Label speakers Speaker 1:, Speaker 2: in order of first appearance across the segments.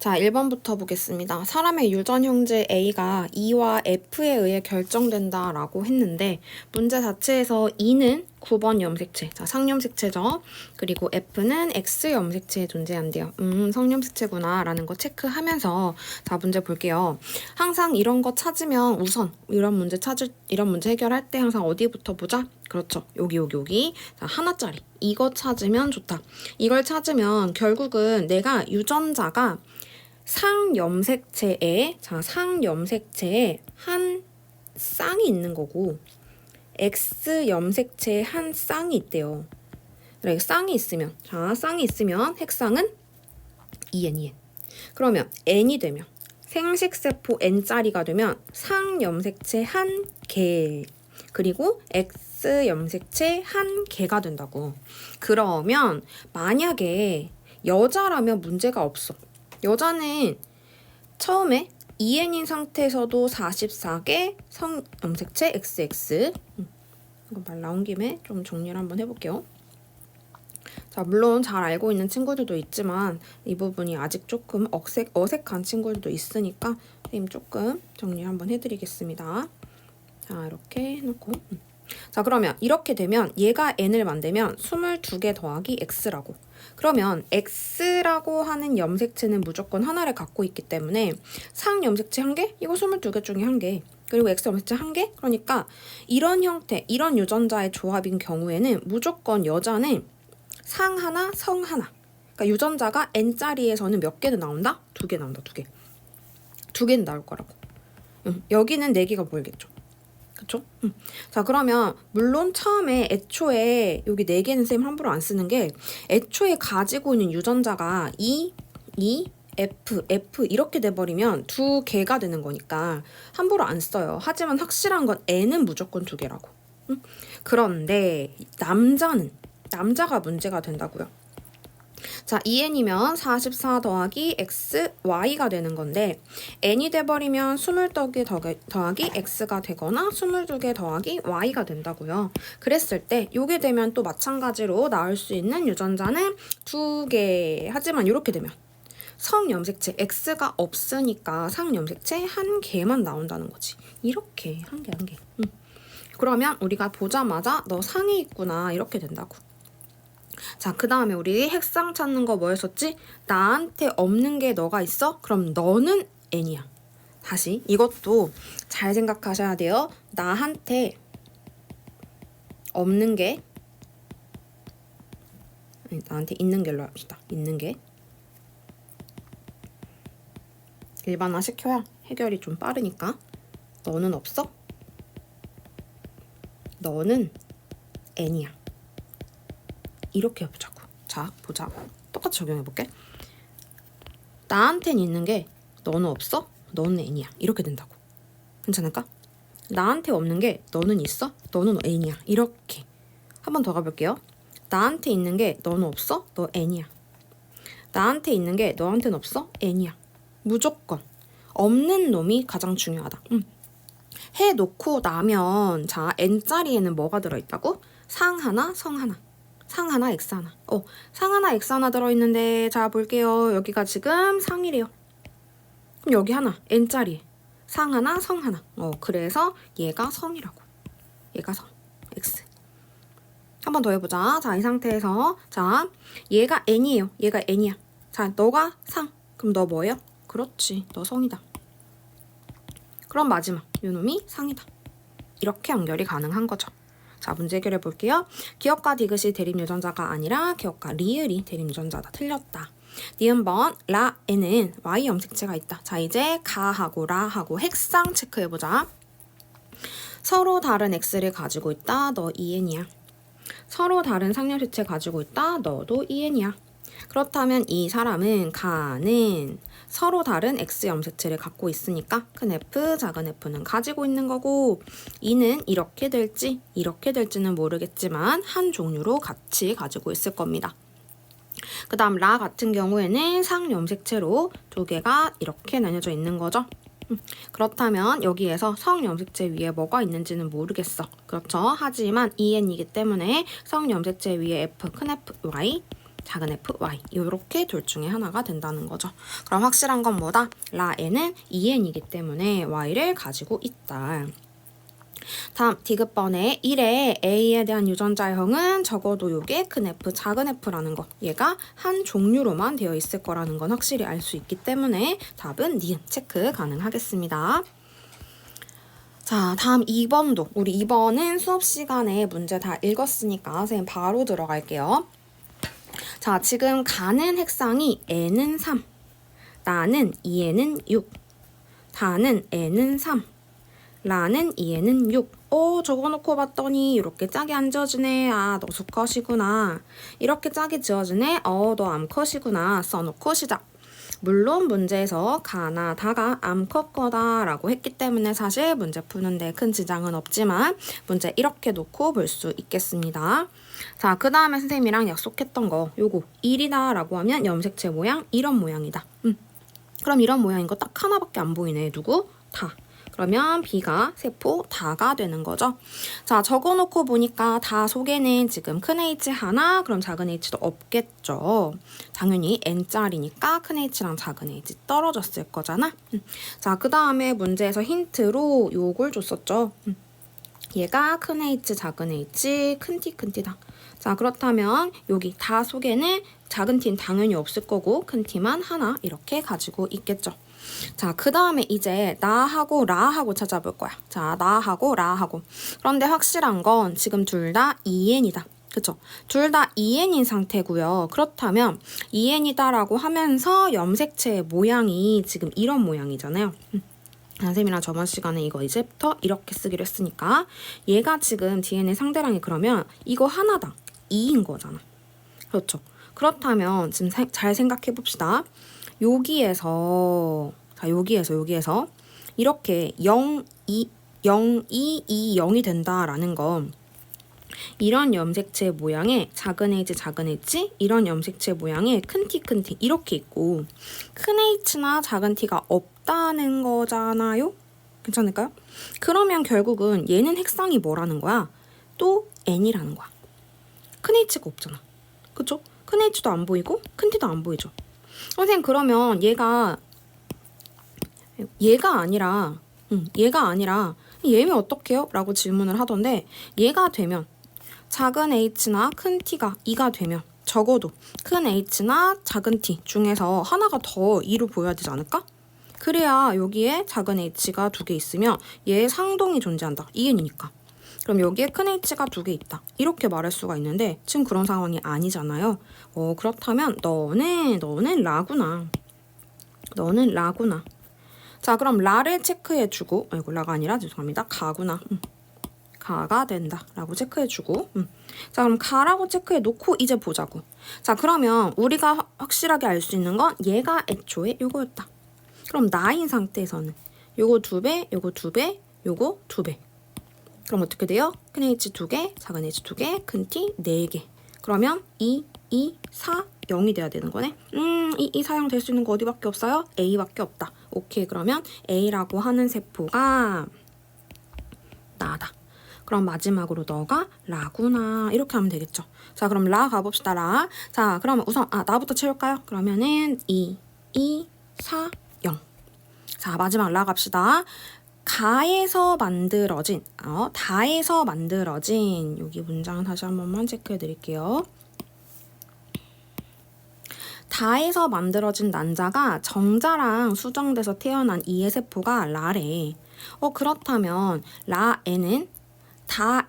Speaker 1: 자, 1번부터 보겠습니다. 사람의 유전 형제 A가 E와 F에 의해 결정된다 라고 했는데 문제 자체에서 E는 9번 염색체, 자, 상염색체죠. 그리고 F는 X 염색체에 존재한대요. 성염색체구나 라는 거 체크하면서 자, 문제 볼게요. 항상 이런 거 찾으면 우선 이런 문제 해결할 때 항상 어디부터 보자? 그렇죠. 여기. 자, 하나짜리. 이거 찾으면 좋다. 이걸 찾으면 결국은 내가 유전자가 상염색체에 한 쌍이 있는 거고 X 염색체에 한 쌍이 있대요. 그래, 쌍이 있으면 핵쌍은 2n. 그러면 n이 되면 생식세포 n짜리가 되면 상염색체 한 개, 그리고 X 염색체 한 개가 된다고. 그러면 만약에 여자라면 문제가 없어. 여자는 처음에 2n인 상태에서도 44개 성염색체 XX. 이거 말 나온 김에 좀 정리를 한번 해볼게요. 자, 물론 잘 알고 있는 친구들도 있지만 이 부분이 아직 조금 어색한 친구들도 있으니까 선생님 조금 정리를 한번 해드리겠습니다. 자, 이렇게 해놓고 자, 그러면 이렇게 되면 얘가 n을 만들면 22개 더하기 x라고. 그러면 x라고 하는 염색체는 무조건 하나를 갖고 있기 때문에 상염색체 1개, 이거 22개 중에 1개, 그리고 x 염색체 1개. 그러니까 이런 형태, 이런 유전자의 조합인 경우에는 무조건 여자는 상 하나, 성 하나. 그러니까 유전자가 n짜리에서는 몇 개는 나온다? 2개 나온다, 2개. 2개는 나올 거라고. 여기는 4개가 보이겠죠. 그쵸? 자, 그러면 물론 처음에 애초에 여기 4개는 쌤 함부로 안 쓰는 게 애초에 가지고 있는 유전자가 E, F 이렇게 돼버리면 2개가 되는 거니까 함부로 안 써요. 하지만 확실한 건 N은 무조건 2개라고. 그런데 남자가 문제가 된다고요. 자, 2n이면 44 더하기 x, y가 되는 건데 n이 돼버리면 22개 더하기 x가 되거나 22개 더하기 y가 된다고요. 그랬을 때 요게 되면 또 마찬가지로 나올 수 있는 유전자는 2개. 하지만 이렇게 되면 성염색체 x가 없으니까 상염색체 1개만 나온다는 거지. 이렇게 1개. 그러면 우리가 보자마자 너 상이 있구나 이렇게 된다고. 자, 그 다음에 우리 핵상 찾는 거 뭐였었지? 나한테 없는 게 너가 있어? 그럼 너는 n이야. 다시 이것도 잘 생각하셔야 돼요. 나한테 없는 게, 나한테 있는 게로 합시다. 있는 게 일반화 시켜야 해결이 좀 빠르니까. 너는 없어? 너는 n이야. 이렇게 해보자고. 자, 보자. 똑같이 적용해볼게. 나한텐 있는 게 너는 없어? 너는 n이야. 이렇게 된다고. 괜찮을까? 나한테 없는 게 너는 있어? 너는 n이야. 이렇게. 한 번 더 가볼게요. 나한테 있는 게 너는 없어? 너 n이야. 나한테 있는 게 너한테는 없어? n이야. 무조건. 없는 놈이 가장 중요하다. 해놓고 나면 자, n짜리에는 뭐가 들어있다고? 상 하나, 성 하나. 상 하나, x 하나. 상 하나, x 하나 들어있는데 자, 볼게요. 여기가 지금 상이래요. 그럼 여기 하나, n짜리. 상 하나, 성 하나. 그래서 얘가 성이라고. 얘가 성, x. 한 번 더 해보자. 자, 이 상태에서 자, 얘가 n이에요. 얘가 n이야. 자, 너가 상. 그럼 너 뭐예요? 그렇지, 너 성이다. 그럼 마지막, 요놈이 상이다. 이렇게 연결이 가능한 거죠. 자, 문제 해결해 볼게요. 기역과 디귿이 대립 유전자가 아니라 기역과 리을이 대립 유전자다. 틀렸다. 니은번 라에는 Y 염색체가 있다. 자, 이제 가하고 라하고 핵상 체크해보자. 서로 다른 X를 가지고 있다. 너 EN이야. 서로 다른 상염색체 가지고 있다. 너도 EN이야. 그렇다면 이 사람은 가는 서로 다른 X 염색체를 갖고 있으니까 큰 F, 작은 F는 가지고 있는 거고, 이는 이렇게 될지 이렇게 될지는 모르겠지만 한 종류로 같이 가지고 있을 겁니다. 그 다음 라 같은 경우에는 상염색체로 2개가 이렇게 나뉘어져 있는 거죠. 그렇다면 여기에서 성염색체 위에 뭐가 있는지는 모르겠어. 그렇죠? 하지만 EN이기 때문에 성염색체 위에 F, 큰 F, Y, 작은 f, y 이렇게 둘 중에 하나가 된다는 거죠. 그럼 확실한 건 뭐다? 라n은 2n이기 때문에 y를 가지고 있다. 다음 디귿번에 1에 A에 대한 유전자형은 적어도 요게 큰 F, 작은 F라는 거. 얘가 한 종류로만 되어 있을 거라는 건 확실히 알 수 있기 때문에 답은 니은 체크 가능하겠습니다. 자, 다음 2번도. 우리 2번은 수업 시간에 문제 다 읽었으니까 선생님 바로 들어갈게요. 자, 지금 가는 핵상이 n은 3, 나는 2에는 6, 다는 n은 3, 라는 2에는 6. 적어놓고 봤더니 이렇게 짝이 안 지어지네. 아, 너 수컷이구나. 이렇게 짝이 지어지네. 너 암컷이구나. 써놓고 시작. 물론 문제에서 가나 다가 암컷 거다라고 했기 때문에 사실 문제 푸는데 큰 지장은 없지만 문제 이렇게 놓고 볼 수 있겠습니다. 자, 그 다음에 선생님이랑 약속했던 거 요거 1이다 라고 하면 염색체 모양 이런 모양이다. 그럼 이런 모양인 거 딱 하나밖에 안 보이네. 누구? 다. 그러면 B가 세포 다가 되는 거죠. 자, 적어놓고 보니까 다 속에는 지금 큰 H 하나, 그럼 작은 H도 없겠죠. 당연히 N짜리니까 큰 H랑 작은 H 떨어졌을 거잖아. 자, 그 다음에 문제에서 힌트로 요걸 줬었죠. 얘가 큰 H, 작은 H, 큰 T, 큰 T다. 자, 그렇다면 여기 다 속에는 작은 T는 당연히 없을 거고 큰 T만 하나 이렇게 가지고 있겠죠. 자, 그 다음에 이제 나하고 라하고 찾아볼 거야. 자, 나하고 라하고. 그런데 확실한 건 지금 둘 다 2n이다. 그쵸? 둘 다 2n인 상태고요. 그렇다면 2n이다라고 하면서 염색체의 모양이 지금 이런 모양이잖아요. 선생님이랑 저번 시간에 이거 이제부터 이렇게 쓰기로 했으니까 얘가 지금 DNA 상대랑이 그러면 이거 하나당 2인 거잖아. 그렇죠? 그렇다면 지금 잘 생각해 봅시다. 여기에서 이렇게 0, 2, 0이 된다라는 건 이런 염색체 모양의 작은 H, 작은 H 이런 염색체 모양의 큰 T, 큰 T 이렇게 있고 큰 H나 작은 T가 없다는 거잖아요? 괜찮을까요? 그러면 결국은 얘는 핵상이 뭐라는 거야? 또 N이라는 거야. 큰 H가 없잖아. 그쵸? 큰 H도 안 보이고 큰 T도 안 보이죠. 선생님 그러면 얘가 아니라 얘면 어떡해요? 라고 질문을 하던데 얘가 되면 작은 h나 큰 t가 2가 되면 적어도 큰 h나 작은 t 중에서 하나가 더 2로 보여야 되지 않을까? 그래야 여기에 작은 h가 2개 있으면 얘의 상동이 존재한다. 2n이니까. 그럼 여기에 큰 h가 2개 있다. 이렇게 말할 수가 있는데 지금 그런 상황이 아니잖아요. 그렇다면 너는 라구나. 너는 라구나. 자, 그럼 라를 체크해주고 라가 아니라 죄송합니다. 가구나. 가가 된다 라고 체크해주고 자, 그럼 가라고 체크해놓고 이제 보자고. 자, 그러면 우리가 확실하게 알 수 있는 건 얘가 애초에 요거였다. 그럼 나인 상태에서는 요거 2배, 요거 2배, 요거 2배. 그럼 어떻게 돼요? 큰 H 2개, 작은 H 2개, 큰 T 4개. 그러면 2, 4, 0이 돼야 되는 거네. 2 사용 될 수 있는 거 어디밖에 없어요? A밖에 없다. 오케이, 그러면 A라고 하는 세포가 나다. 그럼 마지막으로 너가 라구나 이렇게 하면 되겠죠. 자, 그럼 라 가봅시다. 라. 자, 그러면 우선 나부터 채울까요? 그러면은 2, 4, 0. 자, 마지막 라 갑시다. 가에서 만들어진 다에서 만들어진 여기 문장 다시 한 번만 체크해 드릴게요. 다에서 만들어진 난자가 정자랑 수정돼서 태어난 이의 세포가 라래. 그렇다면 라에는 다가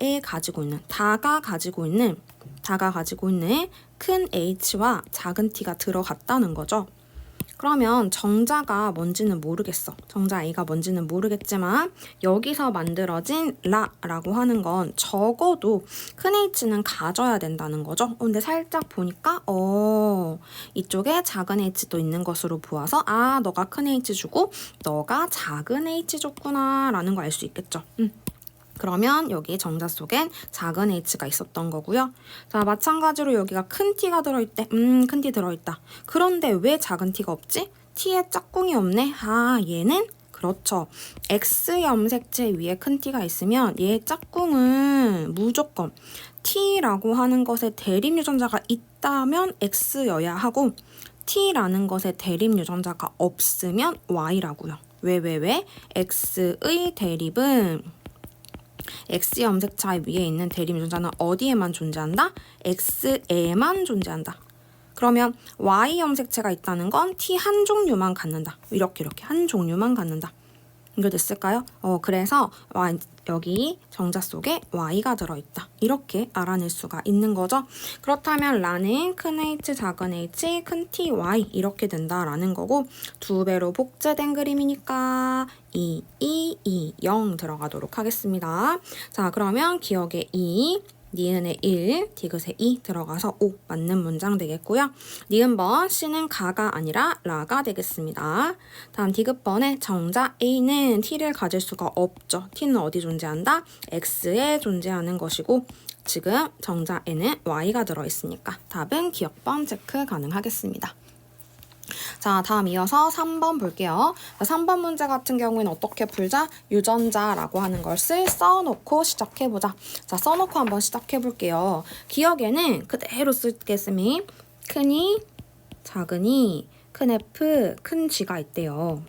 Speaker 1: 가지고 있는 큰 H와 작은 T가 들어갔다는 거죠. 그러면 정자가 뭔지는 모르겠어. 정자 A가 뭔지는 모르겠지만 여기서 만들어진 라라고 하는 건 적어도 큰 H는 가져야 된다는 거죠. 근데 살짝 보니까 이쪽에 작은 H도 있는 것으로 보아서 너가 큰 H 주고 너가 작은 H 줬구나 라는 거 알 수 있겠죠. 그러면 여기 정자 속엔 작은 h가 있었던 거고요. 자, 마찬가지로 여기가 큰 t가 들어있대. 큰 t 들어있다. 그런데 왜 작은 t가 없지? t에 짝꿍이 없네. 얘는 그렇죠. X 염색체 위에 큰 t가 있으면 얘 짝꿍은 무조건 t라고 하는 것에 대립 유전자가 있다면 x여야 하고 t라는 것에 대립 유전자가 없으면 y라고요. 왜? x의 대립은 X 염색체 위에 있는 대립 유전자는 어디에만 존재한다? X에만 존재한다. 그러면 Y 염색체가 있다는 건 T 한 종류만 갖는다. 이렇게 한 종류만 갖는다. 이거 됐을까요? 그래서 여기 정자 속에 Y가 들어있다. 이렇게 알아낼 수가 있는 거죠. 그렇다면 라는 큰 H, 작은 H, 큰 T, Y 이렇게 된다라는 거고 2배로 복제된 그림이니까 0 들어가도록 하겠습니다. 자, 그러면 기억에 2, 니은에 1, 디귿에 2 들어가서 5 맞는 문장 되겠고요. 니은번 C는 가가 아니라 라가 되겠습니다. 다음 디귿번에 정자 A는 T를 가질 수가 없죠. T는 어디 존재한다? X에 존재하는 것이고 지금 정자 N은 Y가 들어있으니까 답은 기억번 체크 가능하겠습니다. 자, 다음 이어서 3번 볼게요. 3번 문제 같은 경우에는 어떻게 풀자? 유전자라고 하는 것을 써놓고 시작해보자. 자, 써놓고 한번 시작해볼게요. 기억에는 그대로 쓰겠으니 큰이, 작은이, 큰 F, 큰 G가 있대요.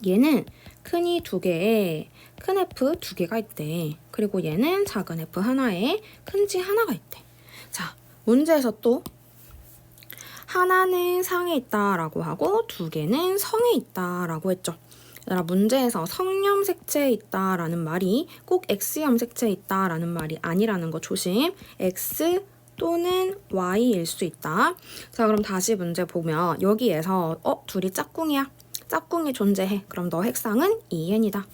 Speaker 1: 얘는 큰이 2개에 큰 F 2개가 있대. 그리고 얘는 작은 F 하나에 큰 G 하나가 있대. 자, 문제에서 또 하나는 상에 있다라고 하고 2개는 성에 있다라고 했죠. 얘들아, 문제에서 성염색체에 있다라는 말이 꼭 X염색체에 있다라는 말이 아니라는 거 조심. X 또는 Y일 수 있다. 자, 그럼 다시 문제 보면 여기에서 둘이 짝꿍이야. 짝꿍이 존재해. 그럼 너 핵상은 EN이다.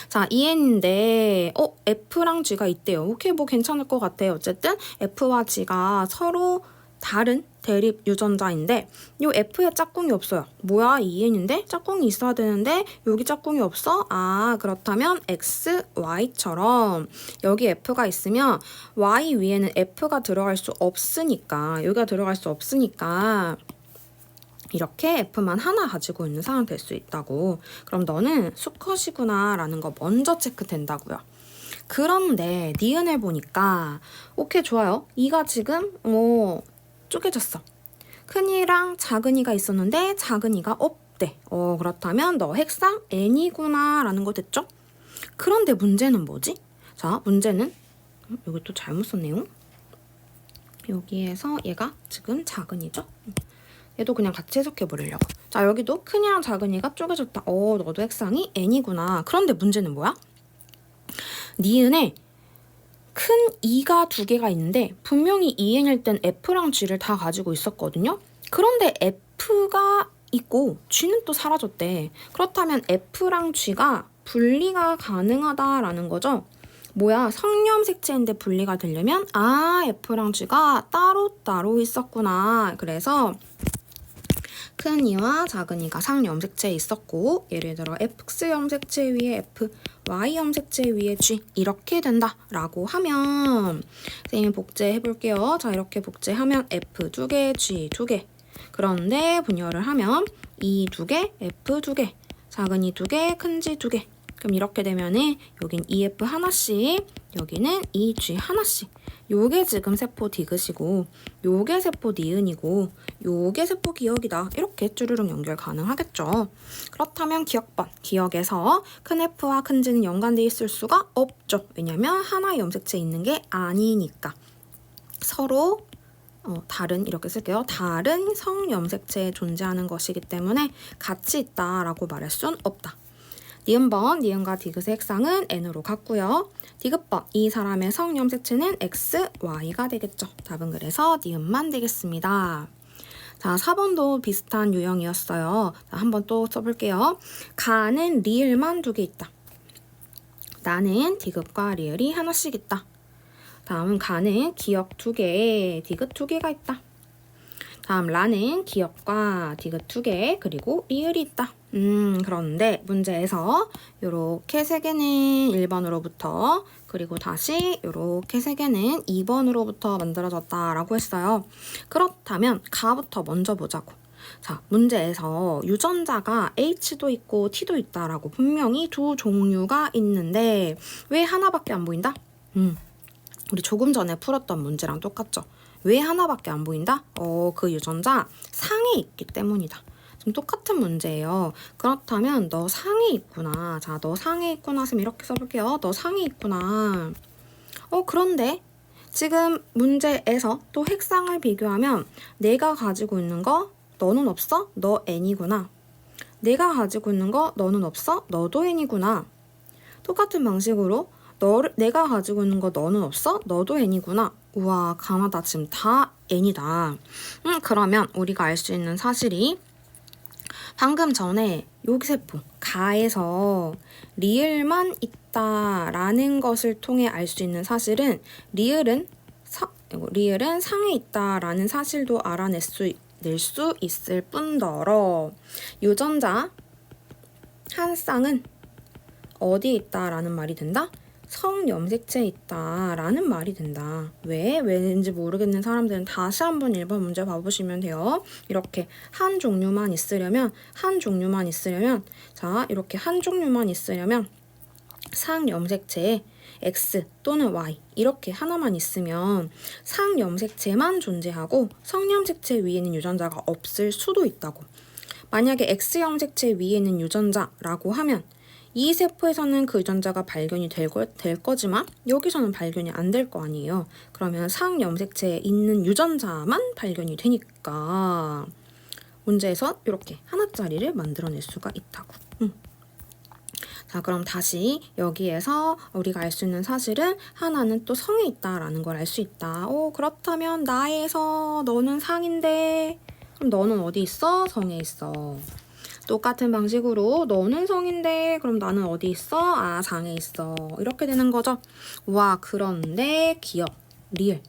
Speaker 1: 자, EN인데 F랑 G가 있대요. 오케이, 뭐 괜찮을 것 같아요. 어쨌든 F와 G가 서로 다른 대립 유전자인데 요 F에 짝꿍이 없어요. 뭐야, EN인데 짝꿍이 있어야 되는데 여기 짝꿍이 없어? 아, 그렇다면 X, Y처럼 여기 F가 있으면 Y 위에는 F가 들어갈 수 없으니까 여기가 들어갈 수 없으니까 이렇게 F만 하나 가지고 있는 상황 될 수 있다고. 그럼 너는 수컷이구나 라는 거 먼저 체크된다고요. 그런데 니은을 보니까 오케이, 좋아요. 이가 지금 쪼개졌어. 큰이랑 작은이가 있었는데 작은이가 없대. 그렇다면 너 핵상 N이구나 라는 거 됐죠? 그런데 문제는 뭐지? 자, 문제는 여기 또 잘못 썼네요. 여기에서 얘가 지금 작은이죠? 얘도 그냥 같이 해석해 버리려고. 자, 여기도 큰이랑 작은이가 쪼개졌다. 너도 핵상이 N이구나. 그런데 문제는 뭐야? 니은에 큰 E가 2개가 있는데 분명히 EN일 땐 F랑 G를 다 가지고 있었거든요. 그런데 F가 있고 G는 또 사라졌대. 그렇다면 F랑 G가 분리가 가능하다라는 거죠. 뭐야, 성염색체인데 분리가 되려면 F랑 G가 따로따로 있었구나. 그래서 큰 이와 작은 이가 상염색체에 있었고 예를 들어 X 염색체 위에 F, Y 염색체 위에 G 이렇게 된다라고 하면 선생님이 복제해볼게요. 자, 이렇게 복제하면 F 2개, G 2개. 그런데 분열을 하면 E 2개, F 2개, 작은 E 2개, 큰 G 2개. 그럼 이렇게 되면은 여긴 EF 하나씩, 여기는 EG 하나씩. 요게 지금 세포 디귿이고 요게 세포 니은이고 요게 세포 기억이다. 이렇게 쭈르륵 연결 가능하겠죠. 그렇다면 기억번, 기억에서 큰 F와 큰 G는 연관되어 있을 수가 없죠. 왜냐면 하나의 염색체 있는 게 아니니까. 서로 다른, 이렇게 쓸게요. 다른 성염색체에 존재하는 것이기 때문에 같이 있다라고 말할 순 없다. 니은번, 니은과 디귿의 핵상은 N으로 같고요. 디귿번, 이 사람의 성염색체는 X, Y가 되겠죠. 답은 그래서 니은만 되겠습니다. 자, 4번도 비슷한 유형이었어요. 자, 한번 또 써볼게요. 가는 리을만 2개 있다. 나는 디귿과 리을이 하나씩 있다. 다음은 가는 기억 2개, 디귿 2개가 있다. 다음 라는 기억과 디귿 2개, 그리고 리을이 있다. 그런데 문제에서 요렇게 3개는 1번으로부터 그리고 다시 요렇게 3개는 2번으로부터 만들어졌다라고 했어요. 그렇다면 가부터 먼저 보자고. 자, 문제에서 유전자가 H도 있고 T도 있다라고 분명히 2 종류가 있는데 왜 하나밖에 안 보인다? 우리 조금 전에 풀었던 문제랑 똑같죠? 왜 하나밖에 안 보인다? 그 유전자 상에 있기 때문이다. 지금 똑같은 문제예요. 그렇다면 너 상에 있구나. 자, 너 상에 있구나. 그럼 이렇게 써볼게요. 너 상에 있구나. 그런데 지금 문제에서 또 핵상을 비교하면 내가 가지고 있는 거 너는 없어? 너 N이구나. 내가 가지고 있는 거 너는 없어? 너도 N이구나. 똑같은 방식으로 내가 가지고 있는 거 너는 없어? 너도 N이구나. 우와, 가마다 지금 다 N이다. 그러면 우리가 알 수 있는 사실이 방금 전에 요기세포 가에서 리을만 있다라는 것을 통해 알 수 있는 사실은 리을은 상에 있다라는 사실도 알아낼 수 있을 뿐더러 유전자 한 쌍은 어디에 있다라는 말이 된다? 성염색체에 있다라는 말이 된다. 왜인지 모르겠는 사람들은 다시 한번 1번 문제 봐보시면 돼요. 이렇게 한 종류만 있으려면 자, 이렇게 한 종류만 있으려면 상염색체에 X 또는 Y 이렇게 하나만 있으면 상염색체만 존재하고 성염색체 위에는 유전자가 없을 수도 있다고. 만약에 X염색체 위에는 유전자라고 하면 이 세포에서는 그 유전자가 발견이 될 거지만 여기서는 발견이 안 될 거 아니에요. 그러면 상염색체에 있는 유전자만 발견이 되니까 문제에서 이렇게 하나짜리를 만들어낼 수가 있다고. 자, 그럼 다시 여기에서 우리가 알 수 있는 사실은 하나는 또 성에 있다라는 걸 알 수 있다. 그렇다면 나에서 너는 상인데 그럼 너는 어디 있어? 성에 있어. 똑같은 방식으로 너는 성인데 그럼 나는 어디 있어? 상에 있어. 이렇게 되는 거죠. 와, 그런데 기억, 리을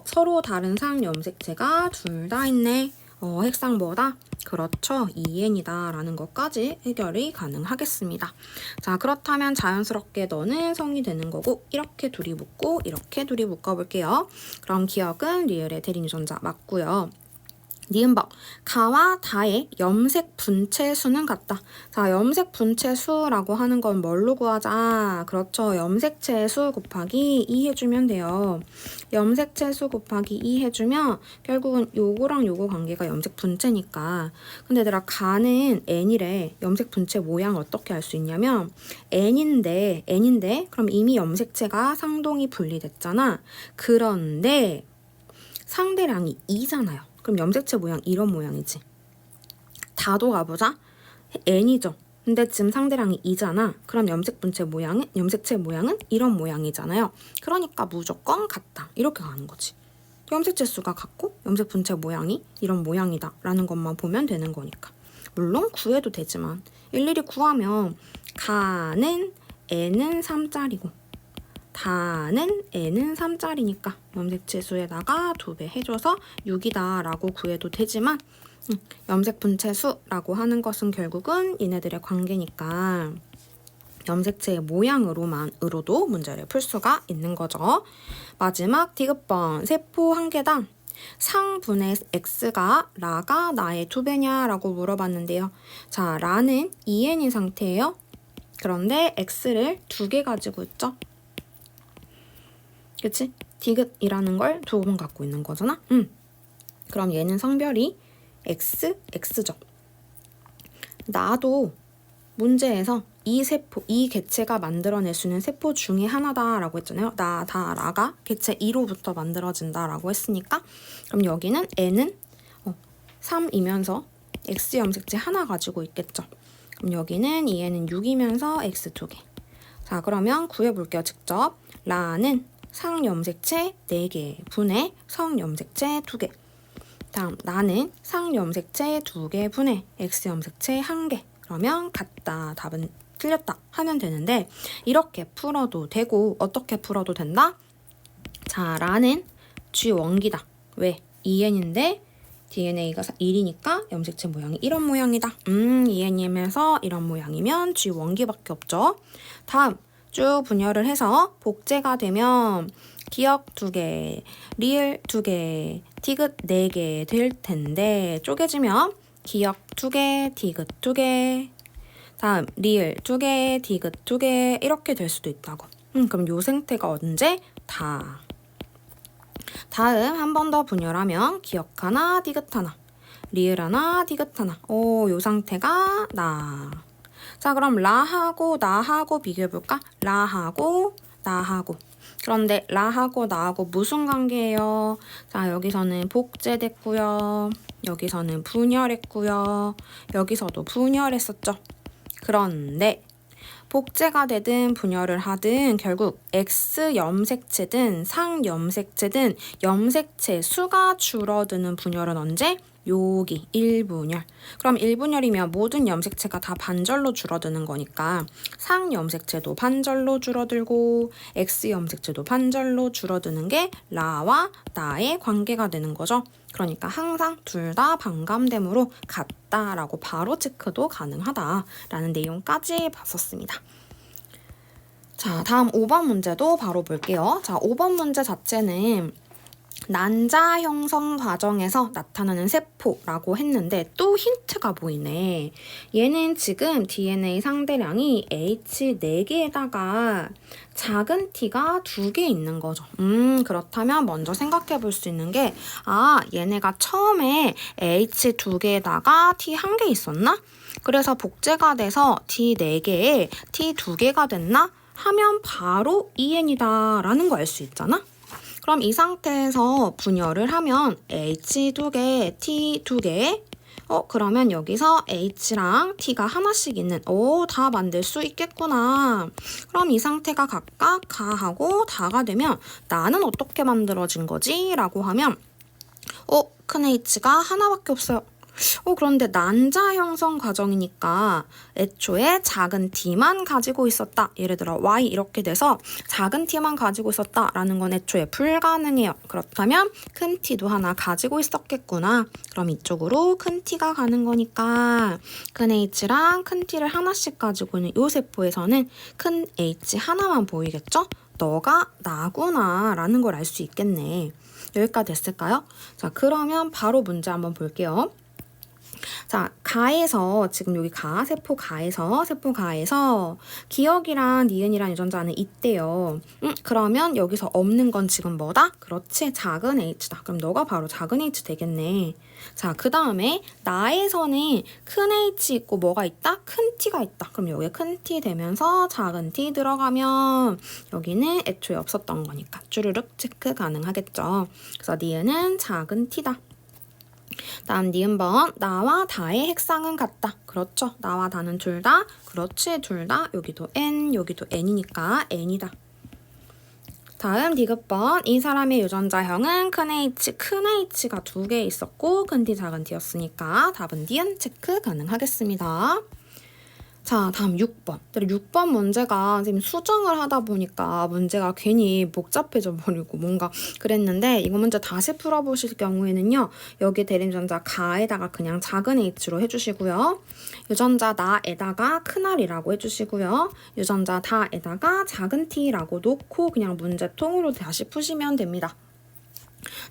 Speaker 1: 서로 다른 상염색체가 둘 다 있네. 핵상 뭐다? 그렇죠. 2N이다 라는 것까지 해결이 가능하겠습니다. 자, 그렇다면 자연스럽게 너는 성이 되는 거고 이렇게 둘이 붙고 이렇게 둘이 묶어볼게요. 그럼 기억은 리을의 대립유전자 맞고요. 니은법 가와 다의 염색 분체 수는 같다. 자, 염색 분체 수라고 하는 건 뭘로 구하자? 그렇죠. 염색체 수 곱하기 2 해주면 돼요. 염색체 수 곱하기 2 해주면 결국은 요거랑 요거 관계가 염색 분체니까. 근데 얘들아, 가는 N이래. 염색 분체 모양 어떻게 알 수 있냐면 N인데 그럼 이미 염색체가 상동이 분리됐잖아. 그런데 상대량이 2잖아요. 그럼 염색체 모양 이런 모양이지. 다도 가보자. N이죠. 근데 지금 상대량이 2잖아. 그럼 염색체 모양은 이런 모양이잖아요. 그러니까 무조건 같다. 이렇게 가는 거지. 염색체 수가 같고 염색 분체 모양이 이런 모양이다 라는 것만 보면 되는 거니까. 물론 구해도 되지만 일일이 구하면 가는 N은 3짜리고 다는 N은 3짜리니까 염색체 수에다가 2배 해줘서 6이다 라고 구해도 되지만 염색 분체 수라고 하는 것은 결국은 얘네들의 관계니까 염색체의 모양으로도 문제를 풀 수가 있는 거죠. 마지막 디귿번 세포 한 개당 상분의 X가 라가 나의 2배냐 라고 물어봤는데요. 자, 라는 2N인 상태예요. 그런데 X를 2개 가지고 있죠. 그치? 디귿이라는 걸 2번 갖고 있는 거잖아? 그럼 얘는 성별이 X죠. 나도 문제에서 이 개체가 만들어낼 수 있는 세포 중에 하나다라고 했잖아요. 라가 개체 2로부터 만들어진다라고 했으니까 그럼 여기는 N은 3이면서 X 염색체 하나 가지고 있겠죠. 그럼 여기는 2N은 6이면서 X 2개. 자, 그러면 구해볼게요. 직접. 라는 상염색체 4개 분의 성염색체 2개. 다음 나는 상염색체 2개 분의 X염색체 1개. 그러면 같다. 답은 틀렸다 하면 되는데 이렇게 풀어도 되고 어떻게 풀어도 된다? 자, 라는 G1기다. 왜? 2N인데 DNA가 1이니까 염색체 모양이 이런 모양이다. 2N이면서 이런 모양이면 G1기밖에 없죠. 다음 쭉 분열을 해서 복제가 되면 기억 2개, 리을 2개, 디귿 4개 될 텐데 쪼개지면 기억 2개, 디귿 2개, 다음 리을 2개, 디귿 2개 이렇게 될 수도 있다고. 그럼 요 생태가 언제? 다. 다음 한 번 더 분열하면 기억 하나, 디귿 하나. 리을 하나, 디귿 하나. 요 상태가 나. 자, 그럼 라하고 나하고 비교해볼까? 라하고 나하고. 그런데 라하고 나하고 무슨 관계예요? 자, 여기서는 복제됐고요. 여기서는 분열했고요. 여기서도 분열했었죠. 그런데 복제가 되든 분열을 하든 결국 X 염색체든 상염색체든 염색체 수가 줄어드는 분열은 언제? 여기 1분열. 그럼 1분열이면 모든 염색체가 다 반절로 줄어드는 거니까 상염색체도 반절로 줄어들고 X염색체도 반절로 줄어드는 게 라와 나의 관계가 되는 거죠. 그러니까 항상 둘 다 반감됨으로 같다라고 바로 체크도 가능하다라는 내용까지 봤었습니다. 자, 다음 5번 문제도 바로 볼게요. 자, 5번 문제 자체는 난자 형성 과정에서 나타나는 세포라고 했는데 또 힌트가 보이네. 얘는 지금 DNA 상대량이 H 4개에다가 작은 t가 2개 있는 거죠. 그렇다면 먼저 생각해 볼 수 있는 게 얘네가 처음에 H 2개에다가 T 1개 있었나? 그래서 복제가 돼서 T 4개에 T 2개가 됐나? 하면 바로 EN이다 라는 거 알 수 있잖아? 그럼 이 상태에서 분열을 하면 H 2개, T 2개. 그러면 여기서 H랑 T가 하나씩 있는, 다 만들 수 있겠구나. 그럼 이 상태가 각각 가하고 다가 되면 나는 어떻게 만들어진 거지? 라고 하면, 큰 H가 하나밖에 없어요. 그런데 난자 형성 과정이니까 애초에 작은 t만 가지고 있었다. 예를 들어 y 이렇게 돼서 작은 t만 가지고 있었다라는 건 애초에 불가능해요. 그렇다면 큰 t도 하나 가지고 있었겠구나. 그럼 이쪽으로 큰 t가 가는 거니까 큰 h랑 큰 t를 하나씩 가지고 있는 이 세포에서는 큰 h 하나만 보이겠죠? 너가 나구나 라는 걸 알 수 있겠네. 여기까지 됐을까요? 자, 그러면 바로 문제 한번 볼게요. 자, 가에서 지금 여기 세포 가에서 기억이랑 니은이랑 유전자는 있대요. 그러면 여기서 없는 건 지금 뭐다? 그렇지, 작은 h다. 그럼 너가 바로 작은 h 되겠네. 자, 그 다음에 나에서는 큰 h 있고 뭐가 있다? 큰 t가 있다. 그럼 여기 큰 t 되면서 작은 t 들어가면 여기는 애초에 없었던 거니까 쭈르륵 체크 가능하겠죠. 그래서 니은은 작은 t다. 다음 니은번 나와 다의 핵상은 같다. 그렇죠. 나와 다는 둘 다. 그렇지, 둘 다. 여기도 N, 여기도 N이니까 N이다. 다음 디귿번 이 사람의 유전자형은 큰 H가 2개 있었고 큰 T, 작은 T였으니까 답은 니은 체크 가능하겠습니다. 자, 다음 6번. 6번 문제가 지금 수정을 하다 보니까 문제가 괜히 복잡해져 버리고 뭔가 그랬는데 이거 문제 다시 풀어보실 경우에는요. 여기 대립유전자 가에다가 그냥 작은 h로 해주시고요. 유전자 나에다가 큰 r이라고 해주시고요. 유전자 다에다가 작은 t라고 놓고 그냥 문제통으로 다시 푸시면 됩니다.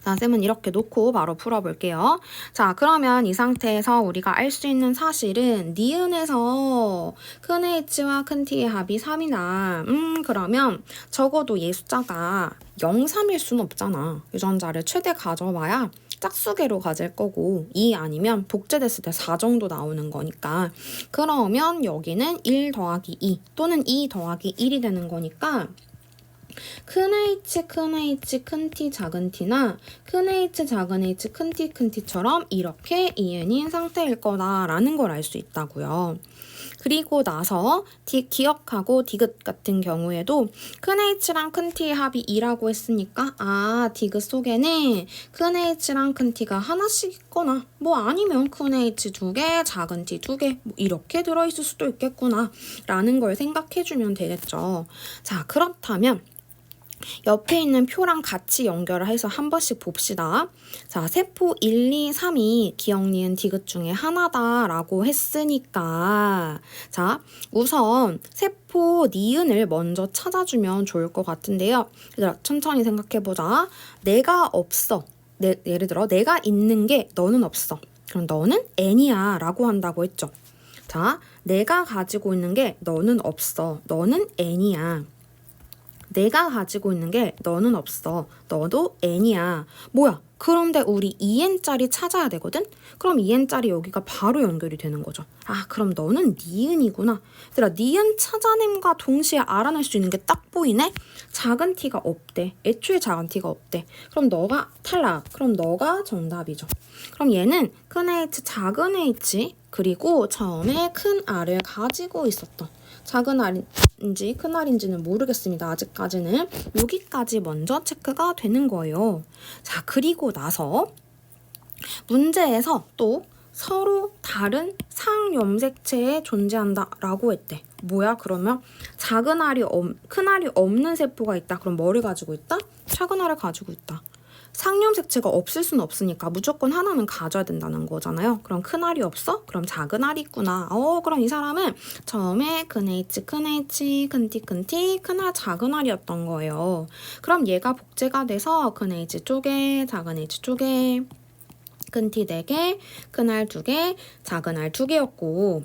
Speaker 1: 자, 쌤은 이렇게 놓고 바로 풀어볼게요. 자, 그러면 이 상태에서 우리가 알 수 있는 사실은 니은에서 큰 h와 큰 t의 합이 3이나 그러면 적어도 얘 숫자가 0, 3일 수는 없잖아. 유전자를 최대 가져와야 짝수계로 가질 거고 2 아니면 복제됐을 때 4 정도 나오는 거니까 그러면 여기는 1 더하기 2 또는 2 더하기 1이 되는 거니까 큰 h, 큰 t, 작은 t나 큰 h, 작은 h, 큰 t처럼 이렇게 EN인 상태일 거다라는 걸 알 수 있다고요. 그리고 나서 기억하고 디귿 같은 경우에도 큰 h랑 큰 t의 합이 2라고 했으니까 디귿 속에는 큰 h랑 큰 t가 하나씩 있거나 뭐 아니면 큰 h 2개, 작은 t 2개 뭐 이렇게 들어있을 수도 있겠구나 라는 걸 생각해주면 되겠죠. 자, 그렇다면 옆에 있는 표랑 같이 연결을 해서 한 번씩 봅시다. 자, 세포 1, 2, 3이 기억, 니은, 디귿 중에 하나다라고 했으니까 자, 우선 세포 니은을 먼저 찾아주면 좋을 것 같은데요. 얘들아, 천천히 생각해보자. 내가 없어. 예를 들어 내가 있는 게 너는 없어. 그럼 너는 N이야 라고 한다고 했죠. 자, 내가 가지고 있는 게 너는 없어. 너는 N이야. 내가 가지고 있는 게 너는 없어. 너도 n이야. 뭐야? 그런데 우리 2n짜리 찾아야 되거든? 그럼 2n짜리 여기가 바로 연결이 되는 거죠. 아, 그럼 너는 니은이구나. 얘들아, 니은 찾아냄과 동시에 알아낼 수 있는 게 딱 보이네? 작은 t가 없대. 애초에 작은 t가 없대. 그럼 너가 탈락. 그럼 너가 정답이죠. 그럼 얘는 큰 h, 작은 h, 그리고 처음에 큰 r을 가지고 있었던 작은 r인지 큰 r인지는 모르겠습니다. 아직까지는 여기까지 먼저 체크가 되는 거예요. 자, 그리고 나서 문제에서 또 서로 다른 상염색체에 존재한다 라고 했대. 뭐야? 그러면 작은 r이 큰 r이 없는 세포가 있다. 그럼 뭐를 가지고 있다? 작은 r을 가지고 있다. 상염색체가 없을 수는 없으니까 무조건 하나는 가져야 된다는 거잖아요. 그럼 큰 R이 없어? 그럼 작은 R이 있구나. 그럼 이 사람은 처음에 큰 H, 큰 H, 큰 T, 큰 T, 큰 R, 작은 R이었던 거예요. 그럼 얘가 복제가 돼서 큰 H 쪽에, 작은 H 쪽에, 큰 T 4개, 큰 R 2개, 작은 R 2개였고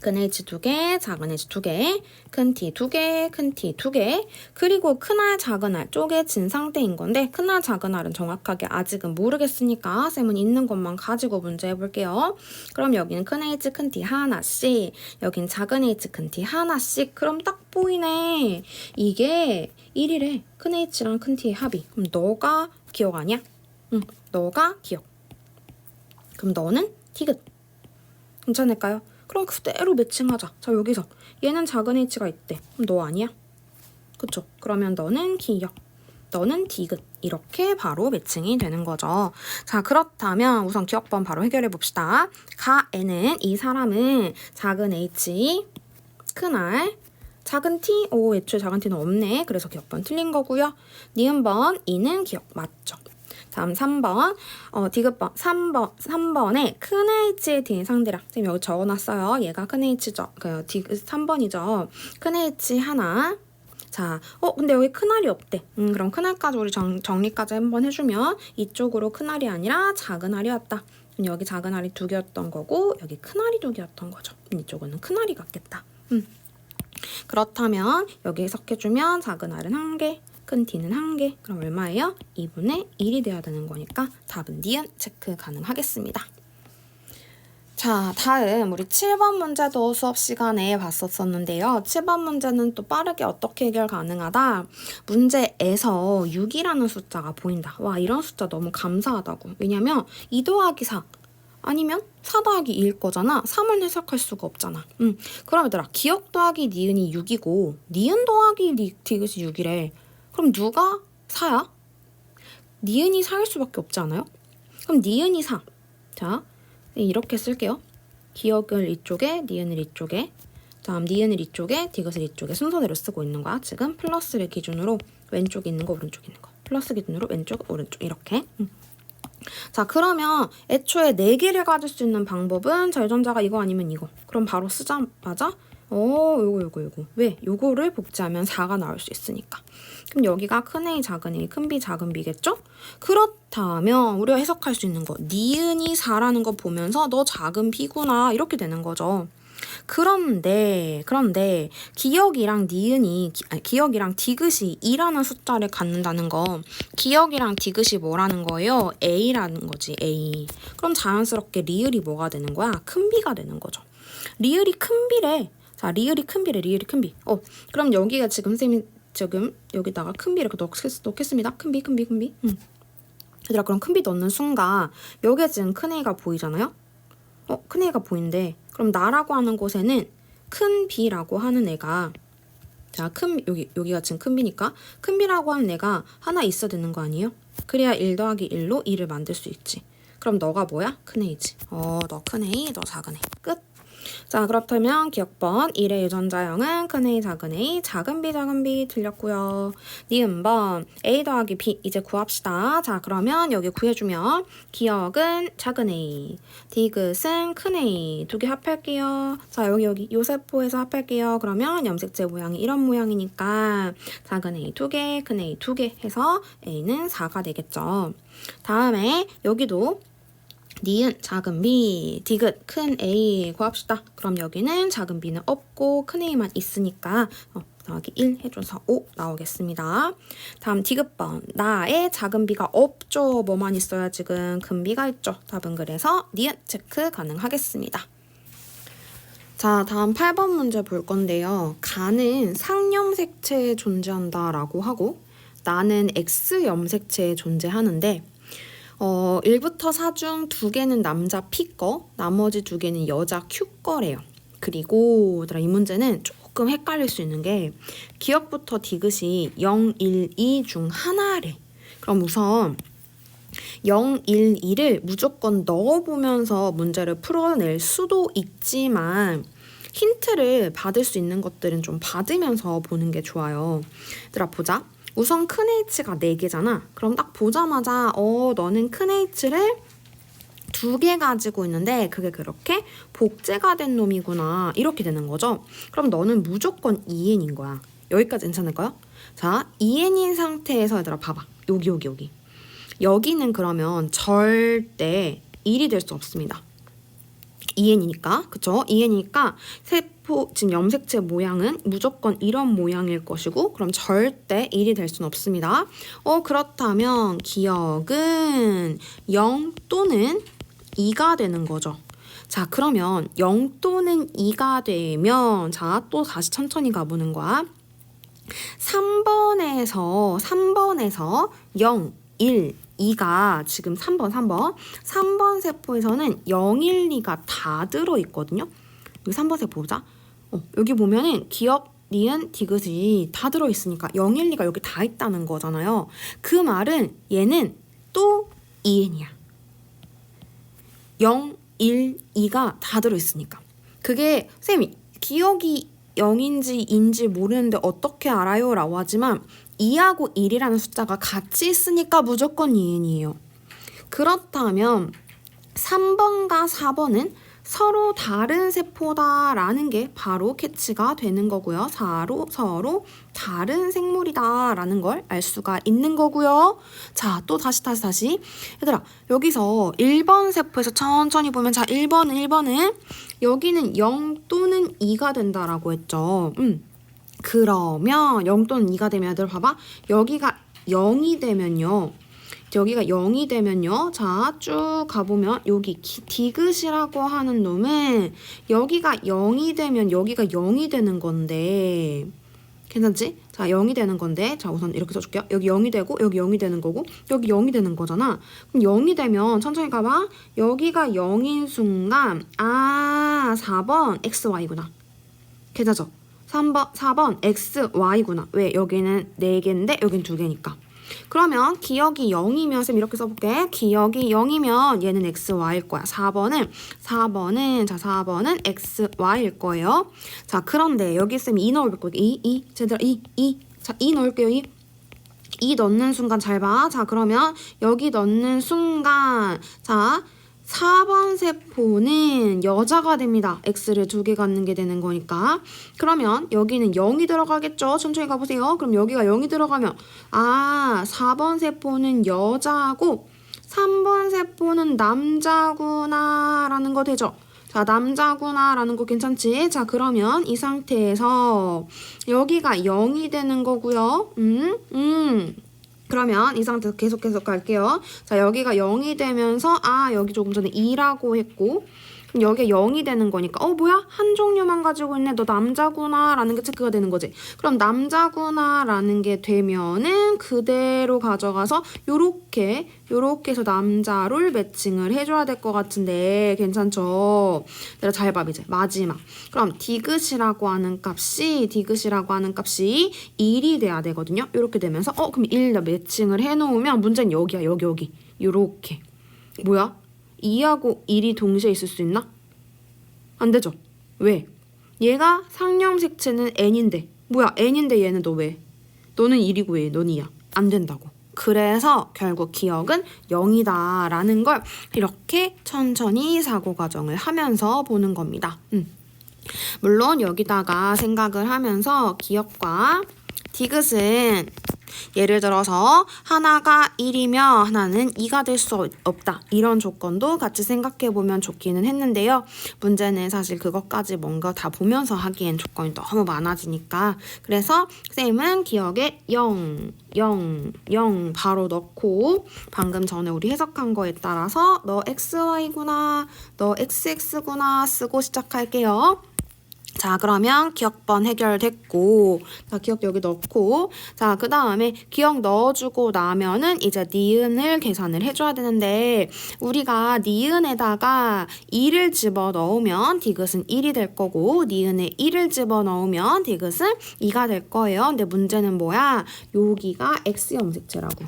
Speaker 1: 큰 H 2개, 작은 H 2개, 큰 T 2개, 큰 T 2개, 그리고 큰 R, 작은 R 쪼개진 상태인 건데 큰 R, 작은 R은 정확하게 아직은 모르겠으니까 쌤은 있는 것만 가지고 문제 해볼게요. 그럼 여기는 큰 H, 큰 T 하나씩, 여긴 작은 H, 큰 T 하나씩. 그럼 딱 보이네. 이게 1이래. 큰 H랑 큰 T의 합이. 그럼 너가 기억 아니야? 응, 너가 기억. 그럼 너는 티귿. 괜찮을까요? 그럼 그대로 매칭하자. 자, 여기서 얘는 작은 h가 있대. 그럼 너 아니야? 그쵸? 그러면 너는 기역, 너는 디귿. 이렇게 바로 매칭이 되는 거죠. 자, 그렇다면 우선 기억번 바로 해결해 봅시다. 가에는 이 사람은 작은 h, 큰 r, 작은 t, 애초에 작은 t는 없네. 그래서 기억번 틀린 거고요. 니은번, 이는 기억 맞죠? 다음 3번, 디귿번, 3번에 큰 H의 뒤에 상대랑. 지금 여기 적어놨어요. 얘가 큰 H죠. 디귿 3번이죠. 큰 H 하나. 자, 근데 여기 큰 R이 없대. 그럼 큰 R까지 우리 정리까지 한번 해주면 이쪽으로 큰 R이 아니라 작은 R이었다. 그럼 여기 작은 R이 2개였던 거고, 여기 큰 R이 2개였던 거죠. 이쪽은 큰 R이 같겠다. 그렇다면 여기 해석해주면 작은 R은 1개. 큰 T는 1개. 그럼 얼마예요? 2분의 1이 돼야 되는 거니까 답은 니은 체크 가능하겠습니다. 자, 다음 우리 7번 문제도 수업 시간에 봤었는데요. 7번 문제는 또 빠르게 어떻게 해결 가능하다? 문제에서 6이라는 숫자가 보인다. 와, 이런 숫자 너무 감사하다고. 왜냐면 2 더하기 4 아니면 4 더하기 2일 거잖아. 3을 해석할 수가 없잖아. 그럼 얘들아, 기억 더하기 니은이 6이고 니은 더하기 디귿이 6이래. 그럼 누가 4야? 니은이 4일 수밖에 없지 않아요? 그럼 니은이 4. 자, 이렇게 쓸게요. 기억을 이쪽에, 니은을 이쪽에, 다음 니은을 이쪽에, 디귿을 이쪽에 순서대로 쓰고 있는 거야. 지금 플러스를 기준으로 왼쪽에 있는 거, 오른쪽에 있는 거. 플러스 기준으로 왼쪽, 오른쪽 이렇게. 자, 그러면 애초에 4개를 가질 수 있는 방법은 절전자가 이거 아니면 이거. 그럼 바로 쓰자마자 요거. 왜? 요거를 복제하면 4가 나올 수 있으니까. 그럼 여기가 큰 A, 작은 A, 큰 B, 작은 B겠죠? 그렇다면 우리가 해석할 수 있는 거 니은이 4라는 거 보면서 너 작은 B구나 이렇게 되는 거죠. 그런데 기억이랑 디귿이 2라는 숫자를 갖는다는 거 기억이랑 디귿이 뭐라는 거예요? A라는 거지. A. 그럼 자연스럽게 리을이 뭐가 되는 거야? 큰 B가 되는 거죠. 리을이 큰 B래. 자, 리을이 큰 B래. 그럼 여기가 지금 쌤이 여기다가 큰 B를 넣겠습니다. 큰 B. 얘들아, 그럼 큰 B 넣는 순간 여기에 지금 큰 A가 보이잖아요? 큰 A가 보이는데 그럼 나라고 하는 곳에는 큰 B라고 하는 애가 자, 여기가 지금 큰 B니까 큰 B라고 하는 애가 하나 있어야 되는 거 아니에요? 그래야 1 더하기 1로 2를 만들 수 있지. 그럼 너가 뭐야? 큰 A지. 너 큰 A, 너 작은 A. 끝. 자, 그렇다면 기억번 1의 유전자형은 큰 A, 작은 A, 작은 B 틀렸고요. 니은번 A 더하기 B 이제 구합시다. 자, 그러면 여기 구해주면 기억은 작은 A, 디귿은 큰 A 2개 합할게요. 자, 여기 요세포에서 합할게요. 그러면 염색체 모양이 이런 모양이니까 작은 A 2개, 큰 A 2개 해서 A는 4가 되겠죠. 다음에 여기도 니은 작은 B, 디귿 큰 A 구합시다. 그럼 여기는 작은 B는 없고 큰 A만 있으니까 더하기 1 해줘서 5 나오겠습니다. 다음 디귿번. 나의 작은 비가 없죠. 뭐만 있어야 지금 큰 비가 있죠. 답은 그래서 니은 체크 가능하겠습니다. 자, 다음 8번 문제 볼 건데요. 가는 상염색체에 존재한다 라고 하고 나는 X염색체에 존재하는데 1부터 4 중 2개는 남자 P 거, 나머지 2개는 여자 Q 거래요. 그리고 이 문제는 조금 헷갈릴 수 있는 게 기억부터 디귿이 0, 1, 2 중 하나래. 그럼 우선 0, 1, 2를 무조건 넣어보면서 문제를 풀어낼 수도 있지만 힌트를 받을 수 있는 것들은 좀 받으면서 보는 게 좋아요. 얘들아 보자. 우선 큰 H가 4개잖아. 그럼 딱 보자마자 너는 큰 H를 2개 가지고 있는데 그게 그렇게 복제가 된 놈이구나. 이렇게 되는 거죠. 그럼 너는 무조건 EN인 거야. 여기까지 괜찮을까요? 자, EN인 상태에서 얘들아 봐봐. 여기. 여기는 그러면 절대 1이 될 수 없습니다. EN이니까, 그쵸? EN이니까 세포, 지금 염색체 모양은 무조건 이런 모양일 것이고 그럼 절대 1이 될 수는 없습니다. 그렇다면 기억은 0 또는 2가 되는 거죠. 자, 그러면 0 또는 2가 되면 자, 또 다시 천천히 가보는 거야. 3번에서 0, 1, 2가 지금 3번 세포에서는 0, 1, 2가 다 들어있거든요. 여기 3번 세포 보자. 여기 보면은 기억, 니은, 디귿이 다 들어있으니까 0, 1, 2가 여기 다 있다는 거잖아요. 그 말은 얘는 또 EN이야. 0, 1, 2가 다 들어있으니까. 그게 쌤이 기억이 0인지 2인지 모르는데 어떻게 알아요? 라고 하지만 2하고 1이라는 숫자가 같이 있으니까 무조건 EN이에요. 그렇다면 3번과 4번은 서로 다른 세포다라는 게 바로 캐치가 되는 거고요. 서로 다른 생물이다라는 걸 알 수가 있는 거고요. 자, 또 다시. 얘들아, 여기서 1번 세포에서 천천히 보면 자, 1번은 여기는 0 또는 2가 된다라고 했죠. 그러면 0 또는 2가 되면 얘들 봐봐. 여기가 0이 되면요. 자, 쭉 가보면 여기 디귿이라고 하는 놈은 여기가 0이 되면 여기가 0이 되는 건데 괜찮지? 자, 0이 되는 건데 자, 우선 이렇게 써줄게요. 여기 0이 되고 여기 0이 되는 거고 여기 0이 되는 거잖아. 그럼 0이 되면 천천히 가봐. 여기가 0인 순간 4번 XY구나. 괜찮죠? 4번 XY구나. 왜? 여기는 4개인데 여긴 2개니까. 그러면 기억이 0이면 쌤 이렇게 써볼게. 기억이 0이면 얘는 XY일 거야. 4번은 XY일 거예요. 자, 그런데 여기 쌤 2 넣을 거예요. 제대로 2. 자, 2 넣을게요. 2 넣는 순간 잘 봐. 자, 그러면 여기 넣는 순간 자, 4번 세포는 여자가 됩니다. X를 2개 갖는 게 되는 거니까. 그러면 여기는 0이 들어가겠죠? 천천히 가보세요. 그럼 여기가 0이 들어가면 4번 세포는 여자고 3번 세포는 남자구나 라는 거 되죠? 자, 남자구나 라는 거 괜찮지? 자, 그러면 이 상태에서 여기가 0이 되는 거고요. 그러면 이 상태에서 계속 갈게요. 자, 여기가 0이 되면서 여기 조금 전에 2라고 했고 그럼 여기가 0이 되는 거니까 뭐야? 한 종류만 가지고 있네. 너 남자구나 라는 게 체크가 되는 거지. 그럼 남자구나 라는 게 되면은 그대로 가져가서 요렇게 해서 남자를 매칭을 해줘야 될 것 같은데 괜찮죠? 내가 잘 봐 이제 마지막. 그럼 디귿이라고 하는 값이 1이 돼야 되거든요. 요렇게 되면서 그럼 1 매칭을 해놓으면 문제는 여기야. 여기 요렇게. 뭐야? 2하고 1이 동시에 있을 수 있나? 안 되죠. 왜? 얘가 상염색체는 N인데 뭐야? N인데 얘는 너 왜? 너는 1이고 왜? 넌 2야. 안 된다고. 그래서 결국 기억은 0이다 라는 걸 이렇게 천천히 사고 과정을 하면서 보는 겁니다. 물론 여기다가 생각을 하면서 기억과 디귿은 예를 들어서 하나가 1이면 하나는 2가 될 수 없다. 이런 조건도 같이 생각해보면 좋기는 했는데요. 문제는 사실 그것까지 뭔가 다 보면서 하기엔 조건이 너무 많아지니까 그래서 쌤은 기억에 0, 0, 0 바로 넣고 방금 전에 우리 해석한 거에 따라서 너 XY구나, 너 XX구나 쓰고 시작할게요. 자, 그러면 기억번 해결됐고, 자, 기억 여기 넣고, 자, 그 다음에 기억 넣어주고 나면은 이제 니은을 계산을 해줘야 되는데, 우리가 니은에다가 2를 집어 넣으면 디귿은 1이 될 거고, 니은에 1을 집어 넣으면 디귿은 2가 될 거예요. 근데 문제는 뭐야? 여기가 X 염색체라고.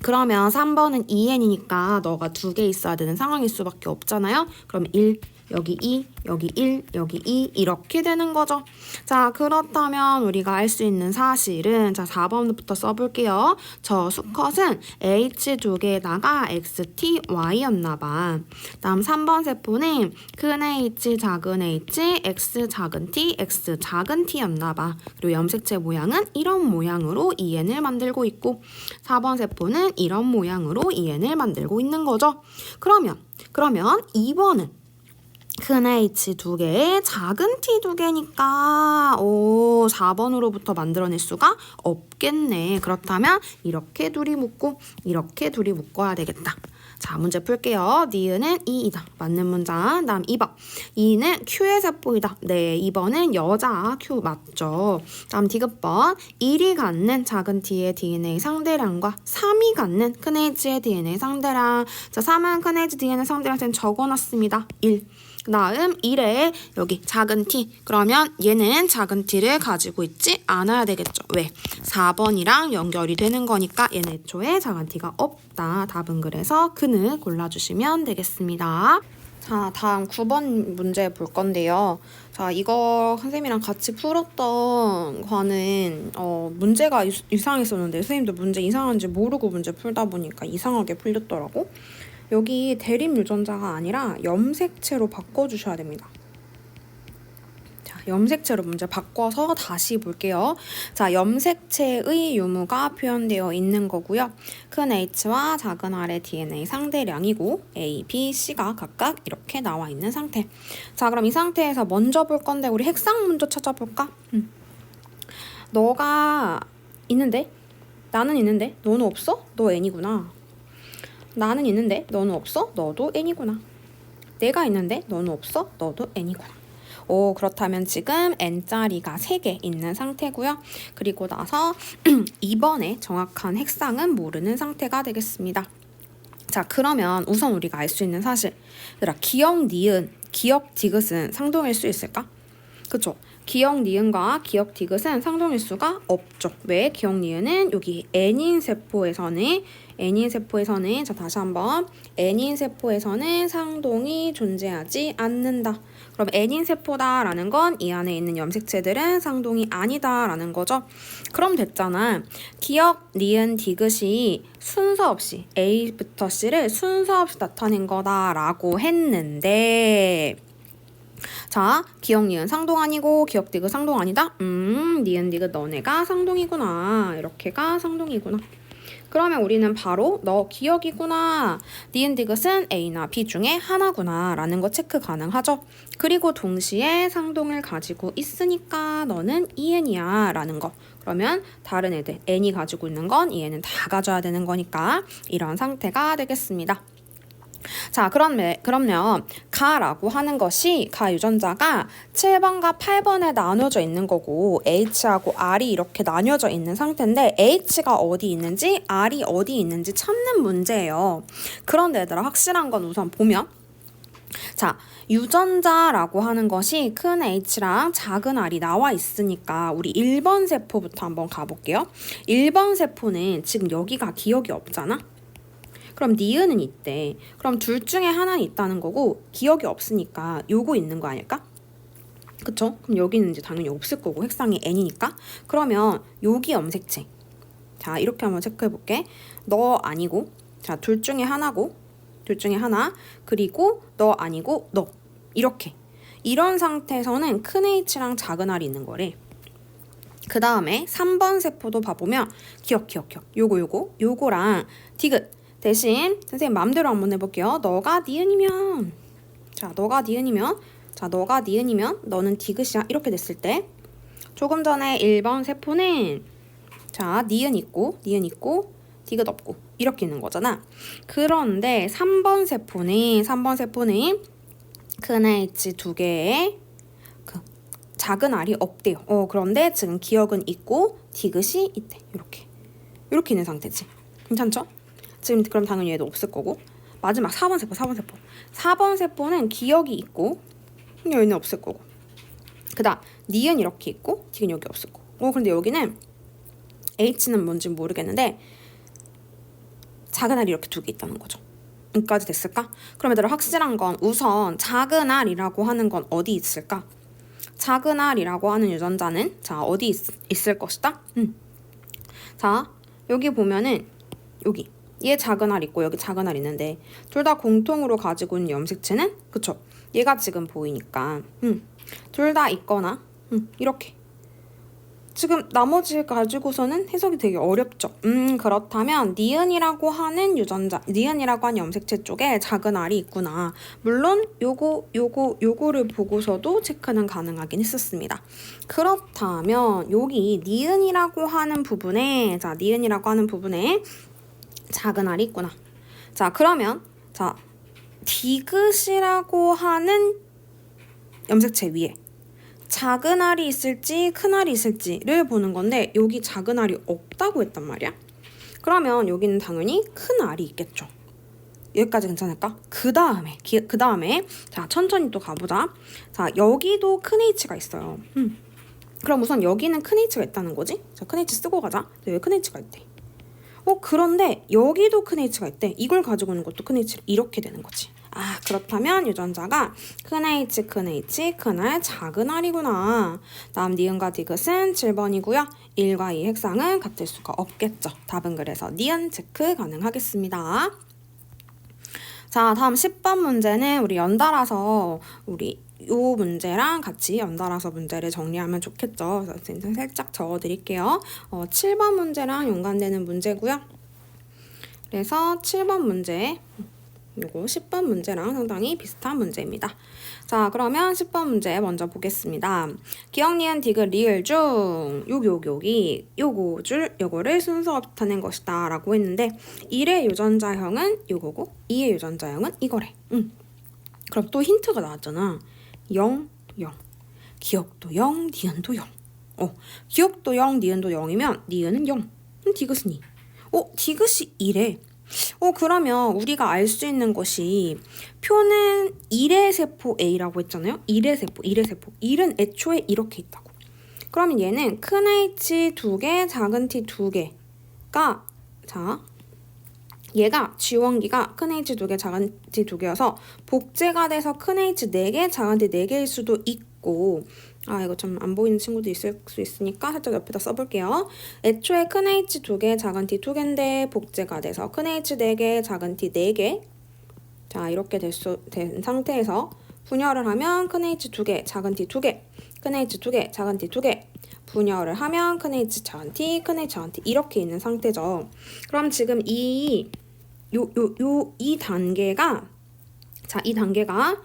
Speaker 1: 그러면 3번은 2n이니까 너가 2개 있어야 되는 상황일 수밖에 없잖아요. 그럼 1, 여기 2, 여기 1, 여기 2 이렇게 되는 거죠. 자, 그렇다면 우리가 알 수 있는 사실은 자 4번부터 써볼게요. 저 수컷은 H 두 개에다가 XT, Y였나 봐. 다음 3번 세포는 큰 H, 작은 H, X 작은 T, X 작은 T였나 봐. 그리고 염색체 모양은 이런 모양으로 EN을 만들고 있고 4번 세포는 이런 모양으로 EN을 만들고 있는 거죠. 그러면 2번은 큰 H 두 개에 작은 T 두 개니까 4번으로부터 만들어낼 수가 없겠네. 그렇다면 이렇게 둘이 묶고 이렇게 둘이 묶어야 되겠다. 자, 문제 풀게요. 니은은 2이다. 맞는 문장. 다음 2번. 2는 Q의 세포이다. 네, 2번은 여자 Q 맞죠. 다음 디귿번. 1이 갖는 작은 T의 DNA 상대량과 3이 갖는 큰 H의 DNA 상대량. 자, 3은 큰 H DNA 상대량 전 적어놨습니다. 1. 그 다음 1에 여기 작은 t 그러면 얘는 작은 t를 가지고 있지 않아야 되겠죠. 왜? 4번이랑 연결이 되는 거니까 얘는 애초에 작은 t가 없다. 답은 그래서 근을 골라주시면 되겠습니다. 자, 다음 9번 문제 볼 건데요. 자, 이거 선생님이랑 같이 풀었던 과는 문제가 이상했었는데 선생님도 문제 이상한지 모르고 문제 풀다 보니까 이상하게 풀렸더라고. 여기 대립 유전자가 아니라 염색체로 바꿔주셔야 됩니다. 자, 염색체로 문제 바꿔서 다시 볼게요. 자, 염색체의 유무가 표현되어 있는 거고요. 큰 H와 작은 R의 DNA 상대량이고 A, B, C가 각각 이렇게 나와 있는 상태. 자, 그럼 이 상태에서 먼저 볼 건데 우리 핵상 먼저 찾아볼까? 너가 있는데? 나는 있는데? 너는 없어? 너 N이구나. 나는 있는데 너는 없어? 너도 N이구나. 내가 있는데 너는 없어? 너도 N이구나. 오, 그렇다면 지금 N자리가 3개 있는 상태고요. 그리고 나서 2번의 정확한 핵상은 모르는 상태가 되겠습니다. 자, 그러면 우선 우리가 알 수 있는 사실. 얘들아, 기억 니은, 기억 디귿은 상동일 수 있을까? 그쵸? 기억 니은과 기억 디귿은 상동일 수가 없죠. 왜? 기억 니은은 여기 N인 세포에서는 자, 다시 한번 N인 세포에서는 상동이 존재하지 않는다. 그럼 N인 세포다라는 건 이 안에 있는 염색체들은 상동이 아니다라는 거죠. 그럼 됐잖아. 기억 니은 디귿이 순서 없이 A부터 C를 순서 없이 나타낸 거다라고 했는데 자, 기억 니은 상동 아니고 기억 디귿 상동 아니다? 니은 디귿 너네가 상동이구나. 이렇게가 상동이구나. 그러면 우리는 바로 너 기억이구나. 니은 디귿은 A나 B 중에 하나구나 라는 거 체크 가능하죠. 그리고 동시에 상동을 가지고 있으니까 너는 EN이야 라는 거. 그러면 다른 애들 N이 가지고 있는 건 EN은 다 가져야 되는 거니까 이런 상태가 되겠습니다. 자, 그러면 가라고 하는 것이 가 유전자가 7번과 8번에 나눠져 있는 거고 H하고 R이 이렇게 나뉘어져 있는 상태인데 H가 어디 있는지 R이 어디 있는지 찾는 문제예요. 그런데 얘들아 확실한 건 우선 보면 자, 유전자라고 하는 것이 큰 H랑 작은 R이 나와 있으니까 우리 1번 세포부터 한번 가볼게요. 1번 세포는 지금 여기가 기억이 없잖아? 그럼 니은은 있대. 그럼 둘 중에 하나는 있다는 거고 기억이 없으니까 요거 있는 거 아닐까? 그쵸? 그럼 여기는 이제 당연히 없을 거고 핵상이 N이니까 그러면 여기 염색체. 자, 이렇게 한번 체크해 볼게. 너 아니고 자, 둘 중에 하나고 둘 중에 하나 그리고 너 아니고 너 이렇게 이런 상태에서는 큰 H랑 작은 R이 있는 거래. 그 다음에 3번 세포도 봐보면 기억. 요거랑 디귿. 대신 선생님 마음대로 한번 해볼게요. 너가 니은이면 너는 디귿이야. 이렇게 됐을 때 조금 전에 1번 세포는 자 니은 있고 디귿 없고 이렇게 있는 거잖아. 그런데 3번 세포는 큰 H 2개에 그 작은 R이 없대요. 그런데 지금 기억은 있고 디귿이 있대. 이렇게 있는 상태지. 괜찮죠? 지금 그럼 당연히 얘도 없을 거고. 마지막 4번 세포. 4번 세포는 기억이 있고 여기는 없을 거고. 그다음 니은 이렇게 있고 디귿 여기 없을 거고. 근데 여기는 H는 뭔지 모르겠는데 작은 R이 이렇게 2개 있다는 거죠. 여기까지 됐을까? 그럼 얘들아 확실한 건 우선 작은 R이라고 하는 건 어디 있을까? 작은 R이라고 하는 유전자는 자 어디 있을 것이다? 자 여기 보면은 여기 얘 작은 R 있고 여기 작은 R 있는데 둘 다 공통으로 가지고 있는 염색체는 그쵸? 얘가 지금 보이니까 둘 다 있거나 이렇게 지금 나머지 가지고서는 해석이 되게 어렵죠. 그렇다면 니은이라고 하는 염색체 쪽에 작은 R이 있구나. 물론 요거를 보고서도 체크는 가능하긴 했었습니다. 그렇다면 여기 니은이라고 하는 부분에 작은 R이 있구나. 자 그러면 자 디귿이라고 하는 염색체 위에 작은 R이 있을지 큰 R이 있을지를 보는 건데 여기 작은 R이 없다고 했단 말이야. 그러면 여기는 당연히 큰 R이 있겠죠. 여기까지 괜찮을까? 그 다음에 자 천천히 또 가보자. 자 여기도 큰 H가 있어요. 그럼 우선 여기는 큰 H가 있다는 거지. 자 큰 H 쓰고 가자. 여기 큰 H가 있대. 그런데 여기도 큰 H가 있대. 이걸 가지고 있는 것도 큰 H를 이렇게 되는 거지. 그렇다면 유전자가 큰 H, 큰 R, 작은 R이구나. 다음 니은과 디귿은 7번이고요. 1과 2 핵상은 같을 수가 없겠죠. 답은 그래서 니은 체크 가능하겠습니다. 자, 다음 10번 문제는 우리 연달아서 요 문제랑 같이 연달아서 문제를 정리하면 좋겠죠. 그래서 살짝 적어드릴게요. 7번 문제랑 연관되는 문제고요. 그래서 7번 문제 요거 10번 문제랑 상당히 비슷한 문제입니다. 자 그러면 10번 문제 먼저 보겠습니다. 기억, 니은, 디귿, 리을 중 요거를 순서가 좋다는 것이다 라고 했는데 1의 유전자형은 요거고 2의 유전자형은 이거래. 그럼 또 힌트가 나왔잖아. 0, 0. 기억도 0, 니은도 0. 기억도 0, 니은도 0이면 니은은 0. 디귿은 2. 디귿이 2래. 그러면 우리가 알 수 있는 것이 표는 1의 세포 A라고 했잖아요. 1의 세포. 1은 애초에 이렇게 있다고. 그러면 얘는 큰 H 2개, 작은 T 2개가 자 얘가 지원기가 큰 H 2개, 작은 T 2개여서 복제가 돼서 큰 H 4개, 작은 T 4개일 수도 있고 이거 좀 안 보이는 친구도 있을 수 있으니까 살짝 옆에다 써볼게요. 애초에 큰 H 2개, 작은 T 2개인데 복제가 돼서 큰 H 4개, 작은 T 4개 자 이렇게 된 상태에서 분열을 하면 큰 H 2개, 작은 T 2개 큰 H 2개, 작은 T 2개 분열을 하면 큰 H, 작은 T, 큰 H, 작은 T 이렇게 있는 상태죠. 그럼 지금 이 단계가 자, 이 단계가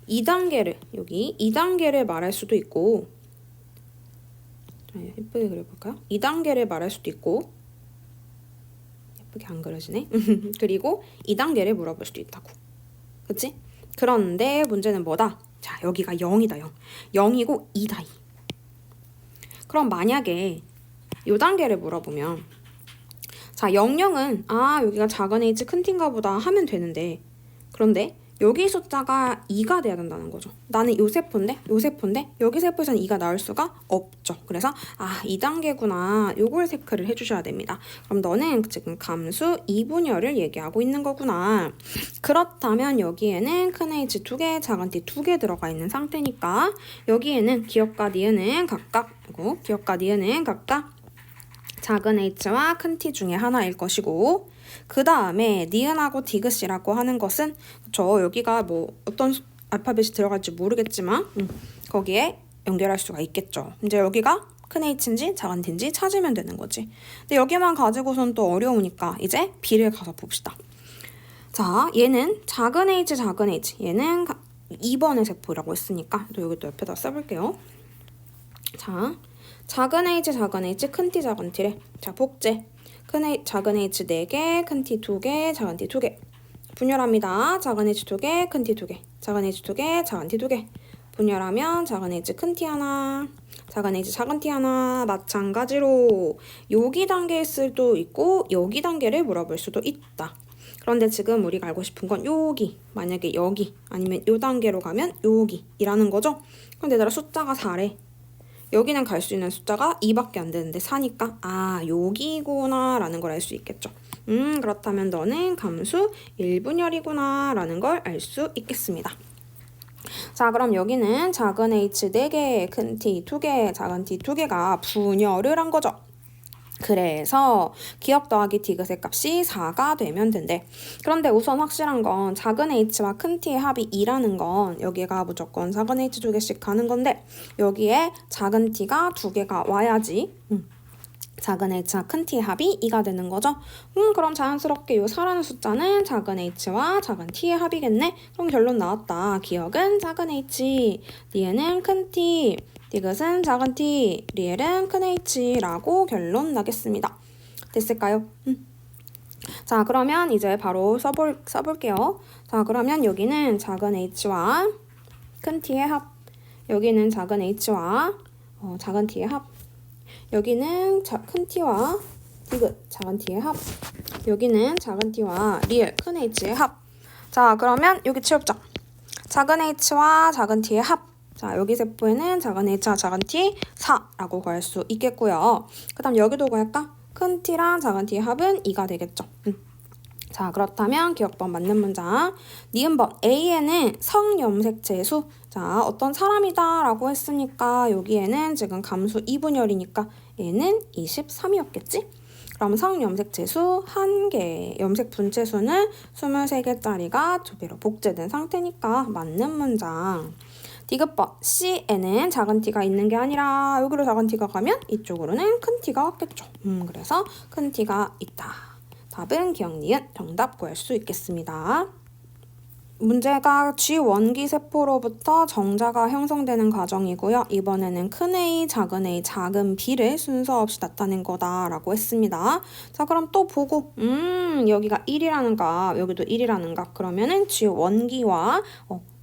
Speaker 1: 2단계를 말할 수도 있고 예쁘게 그려볼까요? 2단계를 말할 수도 있고 예쁘게 안 그려지네. 그리고 2단계를 물어볼 수도 있다고. 그치? 그런데 문제는 뭐다? 자, 여기가 0이다. 0이고 2다. 2. 그럼 만약에 이 단계를 물어보면 자 00은 여기가 작은 H 큰 T인가 보다 하면 되는데 그런데 여기 숫자가 2가 돼야 된다는 거죠. 나는 요 세포인데 여기 세포에서는 2가 나올 수가 없죠. 그래서 2단계구나. 요걸 체크를 해주셔야 됩니다. 그럼 너는 지금 감수 2분열을 얘기하고 있는 거구나. 그렇다면 여기에는 큰 H 2개, 작은 T 2개 들어가 있는 상태니까 여기에는 기억과 니은은 각각 작은 H와 큰 T 중에 하나일 것이고 그 다음에 니은하고 디귿이라고 하는 것은 여기가 뭐 어떤 알파벳이 들어갈지 모르겠지만 거기에 연결할 수가 있겠죠. 이제 여기가 큰 h인지 작은 t인지 찾으면 되는 거지. 근데 여기만 가지고선 또 어려우니까 이제 b를 가서 봅시다. 자, 얘는 작은 h, 작은 h. 얘는 2번의 세포라고 했으니까 또 여기 또 옆에다 써볼게요. 자, 작은 h, 작은 h, 큰 t, 작은 t래. 자, 복제. 작은 h 4개, 큰 t 2개, 작은 t 2개. 분열합니다. 작은 h 2개, 큰 t 2개. 작은 h 2개, 작은 t 2개. 분열하면 작은 h 큰 t 하나, 작은 h 작은 t 하나. 마찬가지로 여기 단계일 수도 있고 여기 단계를 물어볼 수도 있다. 그런데 지금 우리가 알고 싶은 건 여기, 만약에 여기 아니면 요 단계로 가면 여기이라는 거죠. 근데 얘들아 숫자가 4래. 여기는 갈 수 있는 숫자가 2밖에 안 되는데 4니까 아 여기구나 라는 걸 알 수 있겠죠. 그렇다면 너는 감수 1분열이구나 라는 걸 알 수 있겠습니다. 자, 그럼 여기는 작은 h 4개, 큰 t 2개, 작은 t 2개가 분열을 한 거죠. 그래서 기억 더하기 디귿의 값이 4가 되면 된대. 그런데 우선 확실한 건 작은 h와 큰 t의 합이 2라는 건 여기가 무조건 작은 h 2개씩 가는 건데 여기에 작은 t가 2개가 와야지 작은 h와 큰 t의 합이 2가 되는 거죠. 그럼 자연스럽게 이 4라는 숫자는 작은 h와 작은 t의 합이겠네. 그럼 결론 나왔다. 기억은 작은 h, 뒤에는 큰 t, 디귿은 작은 t, 리엘은 큰 h라고 결론 나겠습니다. 됐을까요? 자, 그러면 이제 바로 써볼게요. 자, 그러면 여기는 작은 h와 큰 t의 합, 여기는 작은 h와 작은 t의 합, 여기는 큰 t와 디귿 작은 t의 합, 여기는 작은 t와 리엘 큰 h의 합. 자, 그러면 여기 치웁자. 작은 h와 작은 t의 합. 자, 여기 세포에는 작은 h와 작은 t 4라고 구할 수 있겠고요. 그 다음 여기도 구할까? 큰 t랑 작은 t의 합은 2가 되겠죠. 자, 그렇다면 기억법 맞는 문장. 니은번 A에는 성염색체 수. 자, 어떤 사람이다 라고 했으니까 여기에는 지금 감수 2분열이니까 얘는 23이었겠지? 그럼 성염색체 수 1개, 염색 분체 수는 23개짜리가 2배로 복제된 상태니까 맞는 문장. 디귿번 C에는 작은 t가 있는 게 아니라 여기로 작은 t가 가면 이쪽으로는 큰 t가 왔겠죠. 그래서 큰 t가 있다. 답은 기억, 니은, 정답 구할 수 있겠습니다. 문제가 G 원기 세포로부터 정자가 형성되는 과정이고요. 이번에는 큰 A, 작은 A, 작은 B를 순서 없이 나타낸 거다라고 했습니다. 자, 그럼 또 보고 여기가 1이라는 값, 여기도 1이라는 값 그러면은 G원기와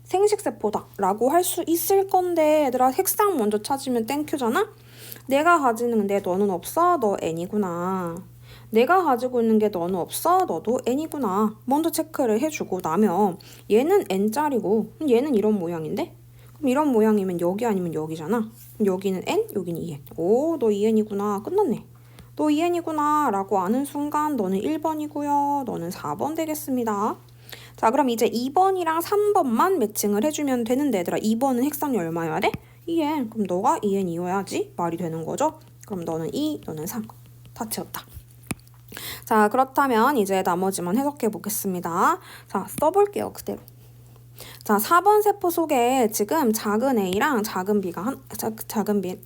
Speaker 1: 생식세포다 라고 할 수 있을 건데 얘들아 색상 먼저 찾으면 땡큐잖아? 내가 가지는 데 너는 없어? 너 N이구나. 내가 가지고 있는 게 너는 없어? 너도 N이구나. 먼저 체크를 해주고 나면 얘는 N짜리고 얘는 이런 모양인데? 그럼 이런 모양이면 여기 아니면 여기잖아. 여기는 N, 여기는 2N. 오, 너 2N이구나. 끝났네. 너 2N이구나 라고 아는 순간 너는 1번이고요. 너는 4번 되겠습니다. 자, 그럼 이제 2번이랑 3번만 매칭을 해주면 되는데 얘들아 2번은 핵상이 얼마여야 돼? 2N. 그럼 너가 2N이어야지 말이 되는 거죠? 그럼 너는 2, 너는 3. 다 채웠다. 자, 그렇다면 이제 나머지만 해석해 보겠습니다. 자, 써볼게요. 그대로. 자, 4번 세포 속에 지금 작은 A랑 작은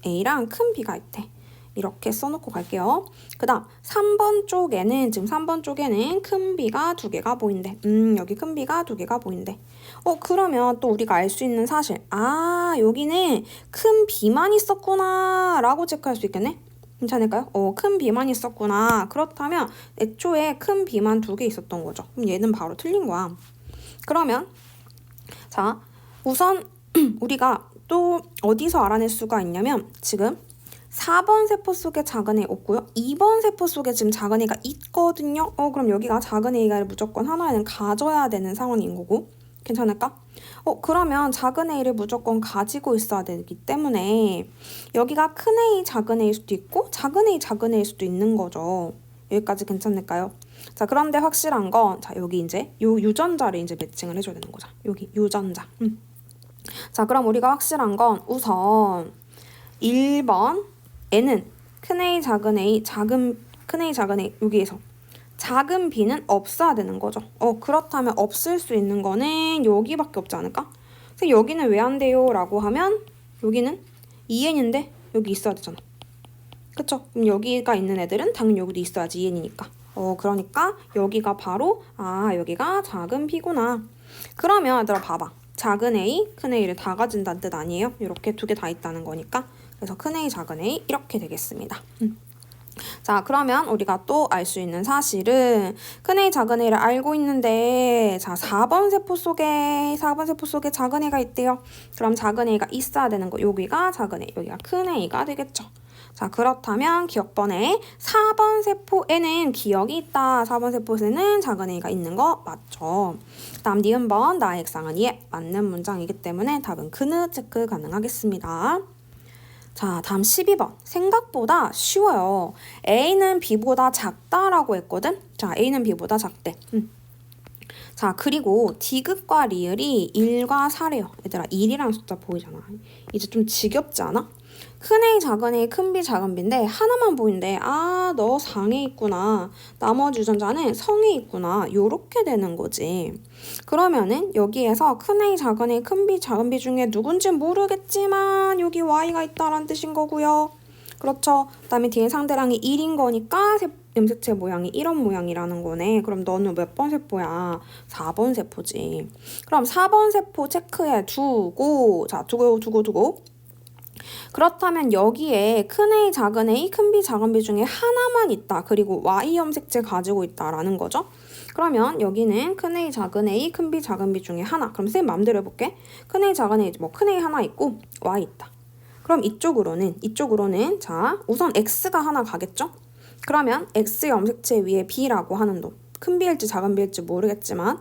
Speaker 1: A랑 큰 B가 있대. 이렇게 써놓고 갈게요. 그 다음 3번 쪽에는 지금 3번 쪽에는 큰 B가 2개가 보인대. 여기 큰 B가 2개가 보인대. 그러면 또 우리가 알 수 있는 사실. 아, 여기는 큰 B만 있었구나 라고 체크할 수 있겠네. 괜찮을까요? 큰 B만 있었구나. 그렇다면 애초에 큰 B만 2개 있었던 거죠. 그럼 얘는 바로 틀린 거야. 그러면 자, 우선 우리가 또 어디서 알아낼 수가 있냐면 지금 4번 세포 속에 작은 A 없고요. 2번 세포 속에 지금 작은 A가 있거든요. 그럼 여기가 작은 A가 무조건 하나에는 가져야 되는 상황인 거고. 괜찮을까? 그러면 작은 A를 무조건 가지고 있어야 되기 때문에 여기가 큰 A, 작은 A일 수도 있고 작은 A, 작은 A일 수도 있는 거죠. 여기까지 괜찮을까요? 자, 그런데 확실한 건 자, 여기 이제 요 유전자를 이제 매칭을 해줘야 되는 거죠. 여기 유전자. 자, 그럼 우리가 확실한 건 우선 1번 N은 큰 A, 작은 A, 큰 A, 작은 A 여기에서 작은 B는 없어야 되는 거죠. 그렇다면 없을 수 있는 거는 여기밖에 없지 않을까? 그래서 여기는 왜 안 돼요? 라고 하면 여기는 2N인데 여기 있어야 되잖아. 그쵸? 그럼 여기가 있는 애들은 당연히 여기도 있어야지 EN이니까. 그러니까 여기가 바로 여기가 작은 B구나. 그러면 얘들아 봐봐. 작은 A, 큰 A를 다 가진다는 뜻 아니에요? 이렇게 두 개 다 있다는 거니까. 그래서 큰 A, 작은 A 이렇게 되겠습니다. 자, 그러면 우리가 또 알 수 있는 사실은 큰 A, 작은 A를 알고 있는데 자, 4번 세포 속에 작은 A가 있대요. 그럼 작은 A가 있어야 되는 거. 여기가 작은 A, 여기가 큰 A가 되겠죠. 자, 그렇다면 기억번에 4번 세포에는 기억이 있다. 4번 세포에는 작은 A가 있는 거 맞죠? 다음 니은번 나의 액상은 예 맞는 문장이기 때문에 답은 그느 체크 가능하겠습니다. 자, 다음 12번. 생각보다 쉬워요. A는 B보다 작다라고 했거든? 자, A는 B보다 작대. 자, 그리고 디귿과 리을이 1과 4래요. 얘들아, 1이라는 숫자 보이잖아. 이제 좀 지겹지 않아? 큰 A, 작은 A, 큰 B, 작은 B인데 하나만 보이는데 너 상에 있구나. 나머지 유전자는 성에 있구나. 요렇게 되는 거지. 그러면은 여기에서 큰 A, 작은 A, 큰 B, 작은 B 중에 누군지 모르겠지만 여기 Y가 있다라는 뜻인 거고요. 그렇죠. 그다음에 뒤에 상대량이 1인 거니까 염색체 모양이 이런 모양이라는 거네. 그럼 너는 몇 번 세포야? 4번 세포지. 그럼 4번 세포 체크해 두고 자, 두고 그렇다면 여기에 큰 A, 작은 A, 큰 B, 작은 B 중에 하나만 있다. 그리고 Y 염색체 가지고 있다라는 거죠. 그러면 여기는 큰 A, 작은 A, 큰 B, 작은 B 중에 하나. 그럼 쌤 마음대로 해볼게. 큰 A, 작은 A, 큰 A 하나 있고 Y 있다. 그럼 이쪽으로는 자, 우선 X가 하나 가겠죠? 그러면 X 염색체 위에 B라고 하는 놈. 큰 B일지 작은 B일지 모르겠지만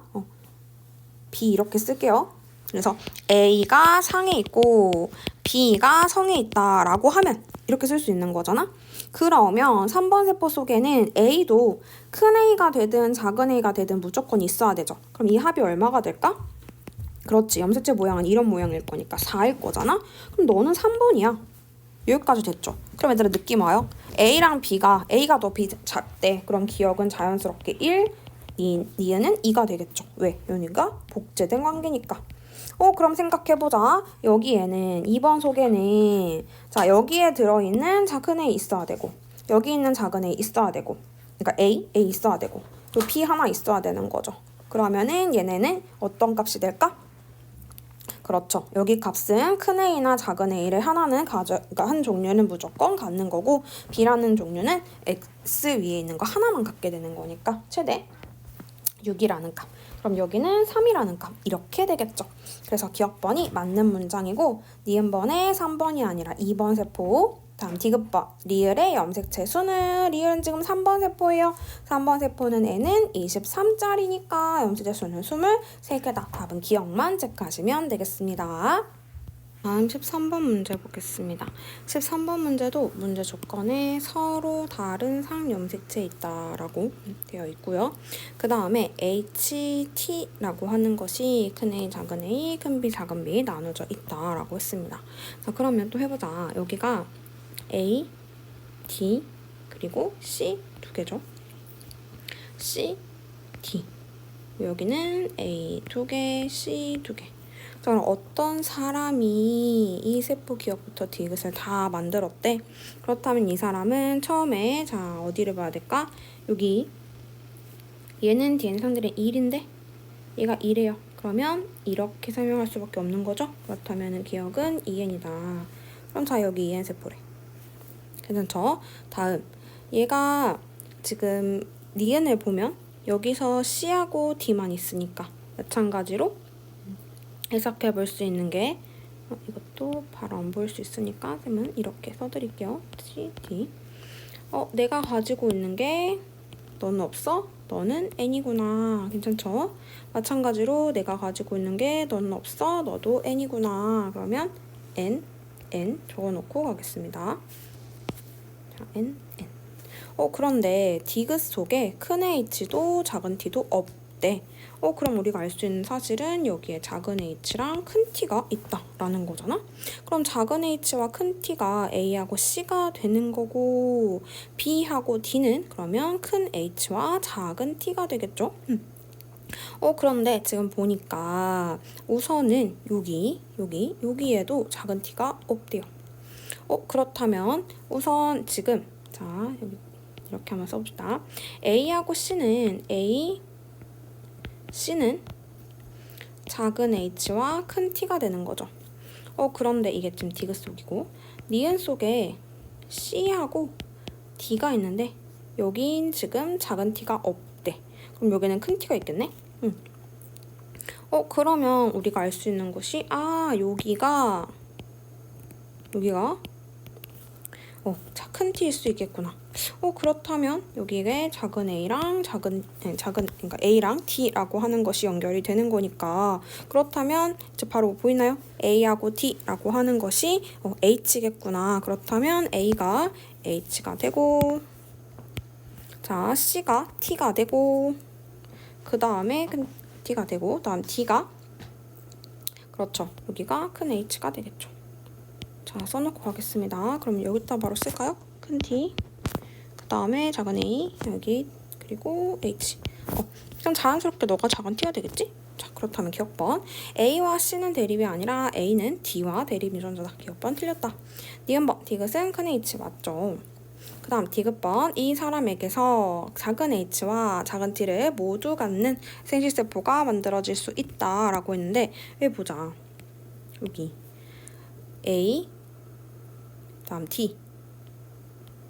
Speaker 1: B 이렇게 쓸게요. 그래서 A가 상에 있고 B가 성에 있다라고 하면 이렇게 쓸 수 있는 거잖아. 그러면 3번 세포 속에는 A도 큰 A가 되든 작은 A가 되든 무조건 있어야 되죠. 그럼 이 합이 얼마가 될까? 그렇지. 염색체 모양은 이런 모양일 거니까 4일 거잖아. 그럼 너는 3번이야. 여기까지 됐죠. 그럼 얘들아 느낌 와요? A랑 B가 A가 더 B 작대. 그럼 기억은 자연스럽게 1, 니은은 2가 되겠죠. 왜? 여기가 복제된 관계니까. 그럼 생각해보자. 여기에는 2번 속에는 자, 여기에 들어있는 작은 A 있어야 되고 여기 있는 작은 A 있어야 되고 그러니까 A 있어야 되고 또 B 하나 있어야 되는 거죠. 그러면은 얘네는 어떤 값이 될까? 그렇죠. 여기 값은 큰 A나 작은 A를 하나는 그러니까 한 종류는 무조건 갖는 거고 B라는 종류는 X 위에 있는 거 하나만 갖게 되는 거니까 최대 6이라는 값. 그럼 여기는 3이라는 값. 이렇게 되겠죠. 그래서 기억번이 맞는 문장이고 니은번에 3번이 아니라 2번 세포. 다음 디귿번. 리을의 염색체 수는 리을은 지금 3번 세포예요. 3번 세포는 N은 23짜리니까 염색체 수는 23개다. 답은 기억만 체크하시면 되겠습니다. 다음 13번 문제 보겠습니다. 13번 문제도 문제 조건에 서로 다른 상염색체 있다라고 되어 있고요. 그 다음에 HT라고 하는 것이 큰 A, 작은 A, 큰 B, 작은 B 나눠져 있다라고 했습니다. 자, 그러면 또 해보자. 여기가 A, D, 그리고 C 두 개죠. C, D. 여기는 A 두 개, C 두 개. 자, 그럼 어떤 사람이 이 세포 기억부터 디귿을 다 만들었대? 그렇다면 이 사람은 처음에 자, 어디를 봐야 될까? 여기 얘는 DNA 상들의 1인데 얘가 1이에요. 그러면 이렇게 설명할 수밖에 없는 거죠? 그렇다면 기억은 2N이다. 그럼 자, 여기 2N 세포래. 괜찮죠? 다음 얘가 지금 니은을 보면 여기서 C하고 D만 있으니까 마찬가지로 해석해 볼 수 있는 게 이것도 바로 안 보일 수 있으니까 쌤은 이렇게 써드릴게요. C, D. 내가 가지고 있는 게 너는 없어? 너는 N이구나. 괜찮죠? 마찬가지로 내가 가지고 있는 게 너는 없어? 너도 N이구나. 그러면 N 적어놓고 가겠습니다. 자, N. 그런데 디귿 속에 큰 H도 작은 T도 없대. 그럼 우리가 알 수 있는 사실은 여기에 작은 H랑 큰 T가 있다라는 거잖아? 그럼 작은 H와 큰 T가 A하고 C가 되는 거고 B하고 D는 그러면 큰 H와 작은 T가 되겠죠? 그런데 지금 보니까 우선은 여기에도 작은 T가 없대요. 그렇다면 우선 지금 자 여기 이렇게 한번 써봅시다. A하고 C는 C는 작은 h와 큰 t가 되는 거죠. 그런데 이게 지금 디귿 속이고 니은 속에 C하고 D가 있는데 여긴 지금 작은 t가 없대. 그럼 여기는 큰 t가 있겠네? 그러면 우리가 알 수 있는 것이 여기가 큰 t일 수 있겠구나. 그렇다면 여기에 작은 a랑 그러니까 a랑 t라고 하는 것이 연결이 되는 거니까 그렇다면 이제 바로 보이나요? a하고 t라고 하는 것이 h겠구나. 그렇다면 a가 h가 되고 자 c가 t가 되고 그 다음에 큰 t가 되고 다음 t가 그렇죠. 여기가 큰 h가 되겠죠. 자 써놓고 가겠습니다. 그럼 여기다 바로 쓸까요? 큰 t 그 다음에 작은 a 여기 그리고 h 그냥 자연스럽게 너가 작은 t가 되겠지? 자 그렇다면 기억번 a와 c는 대립이 아니라 a는 d와 대립 유전자다. 기억번 틀렸다. 니은번 디귿은 큰 h 맞죠? 그 다음 디귿번 이 사람에게서 작은 h와 작은 t를 모두 갖는 생식세포가 만들어질 수 있다 라고 했는데 여기 보자. 여기 a 다음 t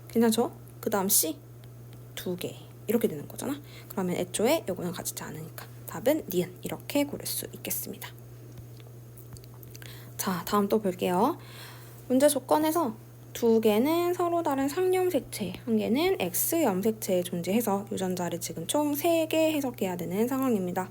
Speaker 1: 괜찮죠? 그 다음 c 2개 이렇게 되는 거잖아. 그러면 애초에 요거는 같지 않으니까 답은 니은 이렇게 고를 수 있겠습니다. 자 다음 또 볼게요. 문제 조건에서 2개는 서로 다른 상염색체, 1개는 X 염색체에 존재해서 유전자를 지금 총 3개 해석해야 되는 상황입니다.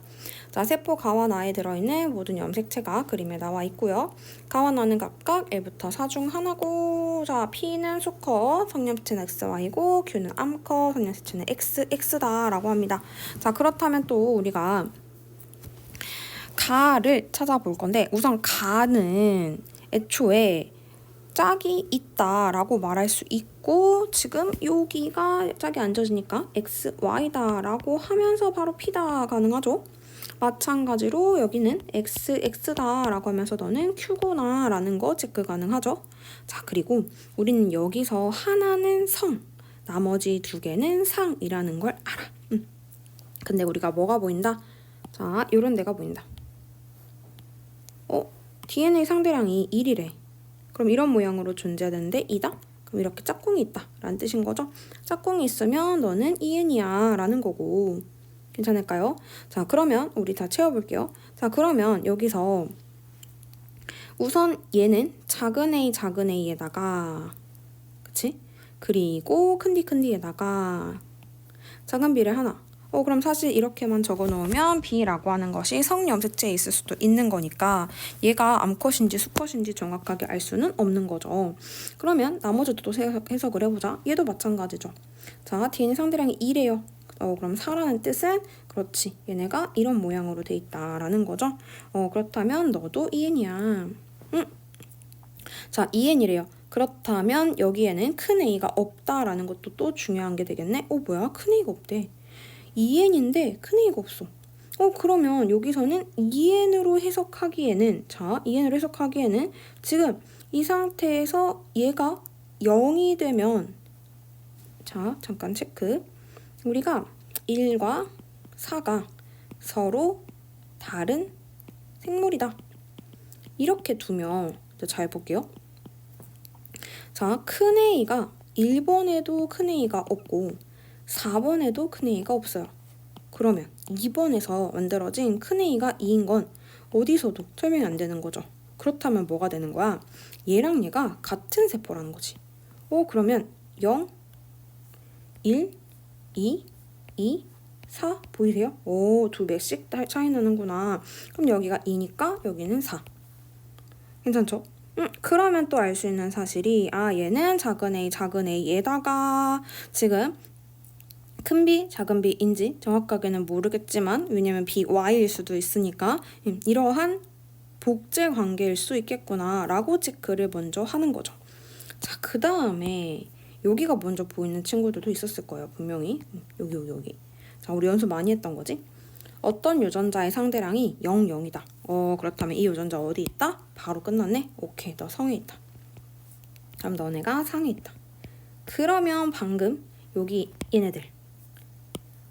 Speaker 1: 자, 세포 가와 나에 들어있는 모든 염색체가 그림에 나와 있고요. 가와 나는 각각 1부터 4 중 하나고 자, P는 수컷, 성염색체는 XY고 Q는 암컷, 성염색체는 XX 다라고 합니다. 자, 그렇다면 또 우리가 가를 찾아볼 건데 우선 가는 애초에 짝이 있다라고 말할 수 있고 지금 여기가 짝이 안 져지니까 XY다라고 하면서 바로 P다 가능하죠. 마찬가지로 여기는 XX다라고 하면서 너는 Q구나 라는 거 체크 가능하죠. 자 그리고 우리는 여기서 하나는 성, 나머지 2개는 상이라는 걸 알아. 근데 우리가 뭐가 보인다? 자 요런 데가 보인다. DNA 상대량이 1이래. 그럼 이런 모양으로 존재하는데 2다? 그럼 이렇게 짝꿍이 있다 라는 뜻인 거죠. 짝꿍이 있으면 너는 EN이야 라는 거고 괜찮을까요? 자 그러면 우리 다 채워볼게요. 자 그러면 여기서 우선 얘는 작은 a에다가 그치? 그리고 큰 D에다가 작은 b를 하나 그럼 사실 이렇게만 적어놓으면 B라고 하는 것이 성염색체에 있을 수도 있는 거니까 얘가 암컷인지 수컷인지 정확하게 알 수는 없는 거죠. 그러면 나머지도 또 해석을 해보자. 얘도 마찬가지죠. 자, DNA 상대량이 2래요. 그럼 4라는 뜻은 그렇지. 얘네가 이런 모양으로 돼 있다라는 거죠. 그렇다면 너도 EN이야. 자, EN이래요. 그렇다면 여기에는 큰 A가 없다라는 것도 또 중요한 게 되겠네. 뭐야? 큰 A가 없대. 2n인데 큰 A가 없어. 그러면 여기서는 2n으로 해석하기에는 자 2n으로 해석하기에는 지금 이 상태에서 얘가 0이 되면 자 잠깐 체크 우리가 1과 4가 서로 다른 생물이다 이렇게 두면 잘 볼게요. 자 큰 A가 1번에도 큰 A가 없고 4번에도 큰 A가 없어요. 그러면 2번에서 만들어진 큰 A가 2인 건 어디서도 설명이 안 되는 거죠. 그렇다면 뭐가 되는 거야? 얘랑 얘가 같은 세포라는 거지. 그러면 0, 1, 2, 2, 4 보이세요? 2배씩 차이 나는구나. 그럼 여기가 2니까 여기는 4. 괜찮죠? 그러면 또 알 수 있는 사실이 얘는 작은 A에다가 지금 큰 B, 작은 B인지 정확하게는 모르겠지만 왜냐면 BY일 수도 있으니까 이러한 복제 관계일 수 있겠구나 라고 체크를 먼저 하는 거죠. 자, 그 다음에 여기가 먼저 보이는 친구들도 있었을 거예요. 분명히 여기 자, 우리 연습 많이 했던 거지? 어떤 유전자의 상대량이 0, 0이다. 그렇다면 이 유전자 어디 있다? 바로 끝났네? 오케이, 너 성에 있다. 그럼 너네가 상에 있다. 그러면 방금 여기 얘네들,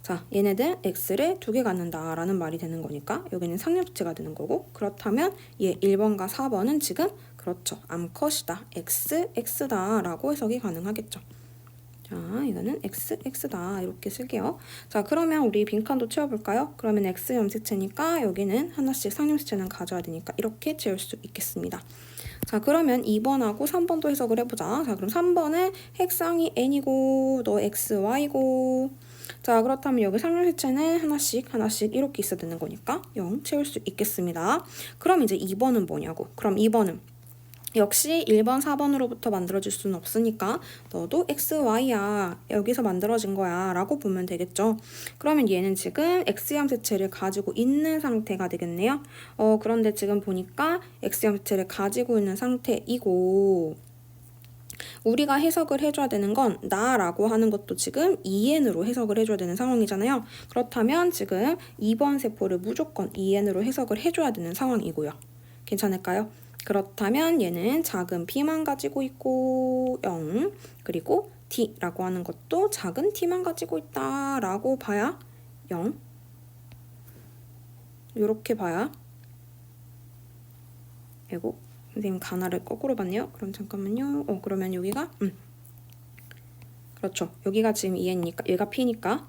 Speaker 1: 자 얘네들 x를 2개 갖는다 라는 말이 되는 거니까 여기는 상염색체가 되는 거고, 그렇다면 얘 1번과 4번은 지금 그렇죠, 암컷이다, x다 라고 해석이 가능하겠죠. 자 이거는 x다 이렇게 쓸게요. 자 그러면 우리 빈칸도 채워볼까요? 그러면 x 염색체니까 여기는 하나씩 상염색체는 가져야 되니까 이렇게 채울 수 있겠습니다. 자 그러면 2번하고 3번도 해석을 해보자. 자 그럼 3번은 핵상이 n이고 너 x, y고, 자 그렇다면 여기 상염색체는 하나씩 이렇게 있어야 되는 거니까 0 채울 수 있겠습니다. 그럼 이제 2번은 뭐냐고. 그럼 2번은 역시 1번, 4번으로부터 만들어질 수는 없으니까 너도 x, y야, 여기서 만들어진 거야 라고 보면 되겠죠. 그러면 얘는 지금 x염색체를 가지고 있는 상태가 되겠네요. 그런데 지금 보니까 x염색체를 가지고 있는 상태이고, 우리가 해석을 해줘야 되는 건 나라고 하는 것도 지금 EN으로 해석을 해줘야 되는 상황이잖아요. 그렇다면 지금 2번 세포를 무조건 EN으로 해석을 해줘야 되는 상황이고요. 괜찮을까요? 그렇다면 얘는 작은 b만 가지고 있고 0, 그리고 d라고 하는 것도 작은 t만 가지고 있다라고 봐야 0, 이렇게 봐야, 아이고 선생님 가나를 거꾸로 봤네요. 그럼 잠깐만요. 그러면 여기가 그렇죠, 여기가 지금 EN이니까 얘가 P니까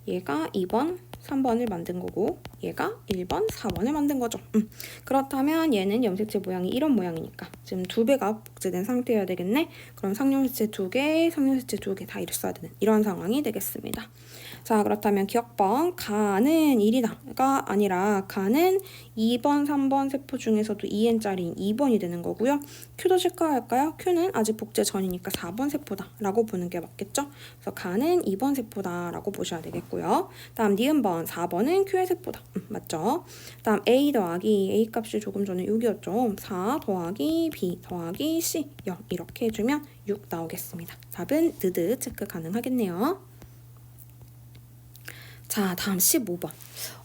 Speaker 1: 얘가 2번, 3번을 만든 거고 얘가 1번, 4번을 만든 거죠. 그렇다면 얘는 염색체 모양이 이런 모양이니까 지금 2배가 복제된 상태여야 되겠네. 그럼 상염색체 2개, 상염색체 2개 다 있어야 되는 이런 상황이 되겠습니다. 자 그렇다면 기억번 가는 1이다가 아니라 가는 2번, 3번 세포 중에서도 EN짜리인 2번이 되는 거고요. Q도 체크할까요? Q는 아직 복제 전이니까 4번 세포다 라고 보는 게 맞겠죠. 그래서 가는 2번 세포다 라고 보셔야 되겠고요. 다음 니은번 4번은 Q의 세포다. 맞죠? 다음 A 더하기 A 값이 조금 전에 6이었죠. 4 더하기 B 더하기 C 0 이렇게 해주면 6 나오겠습니다. 답은 느드 체크 가능하겠네요. 자 다음 15번.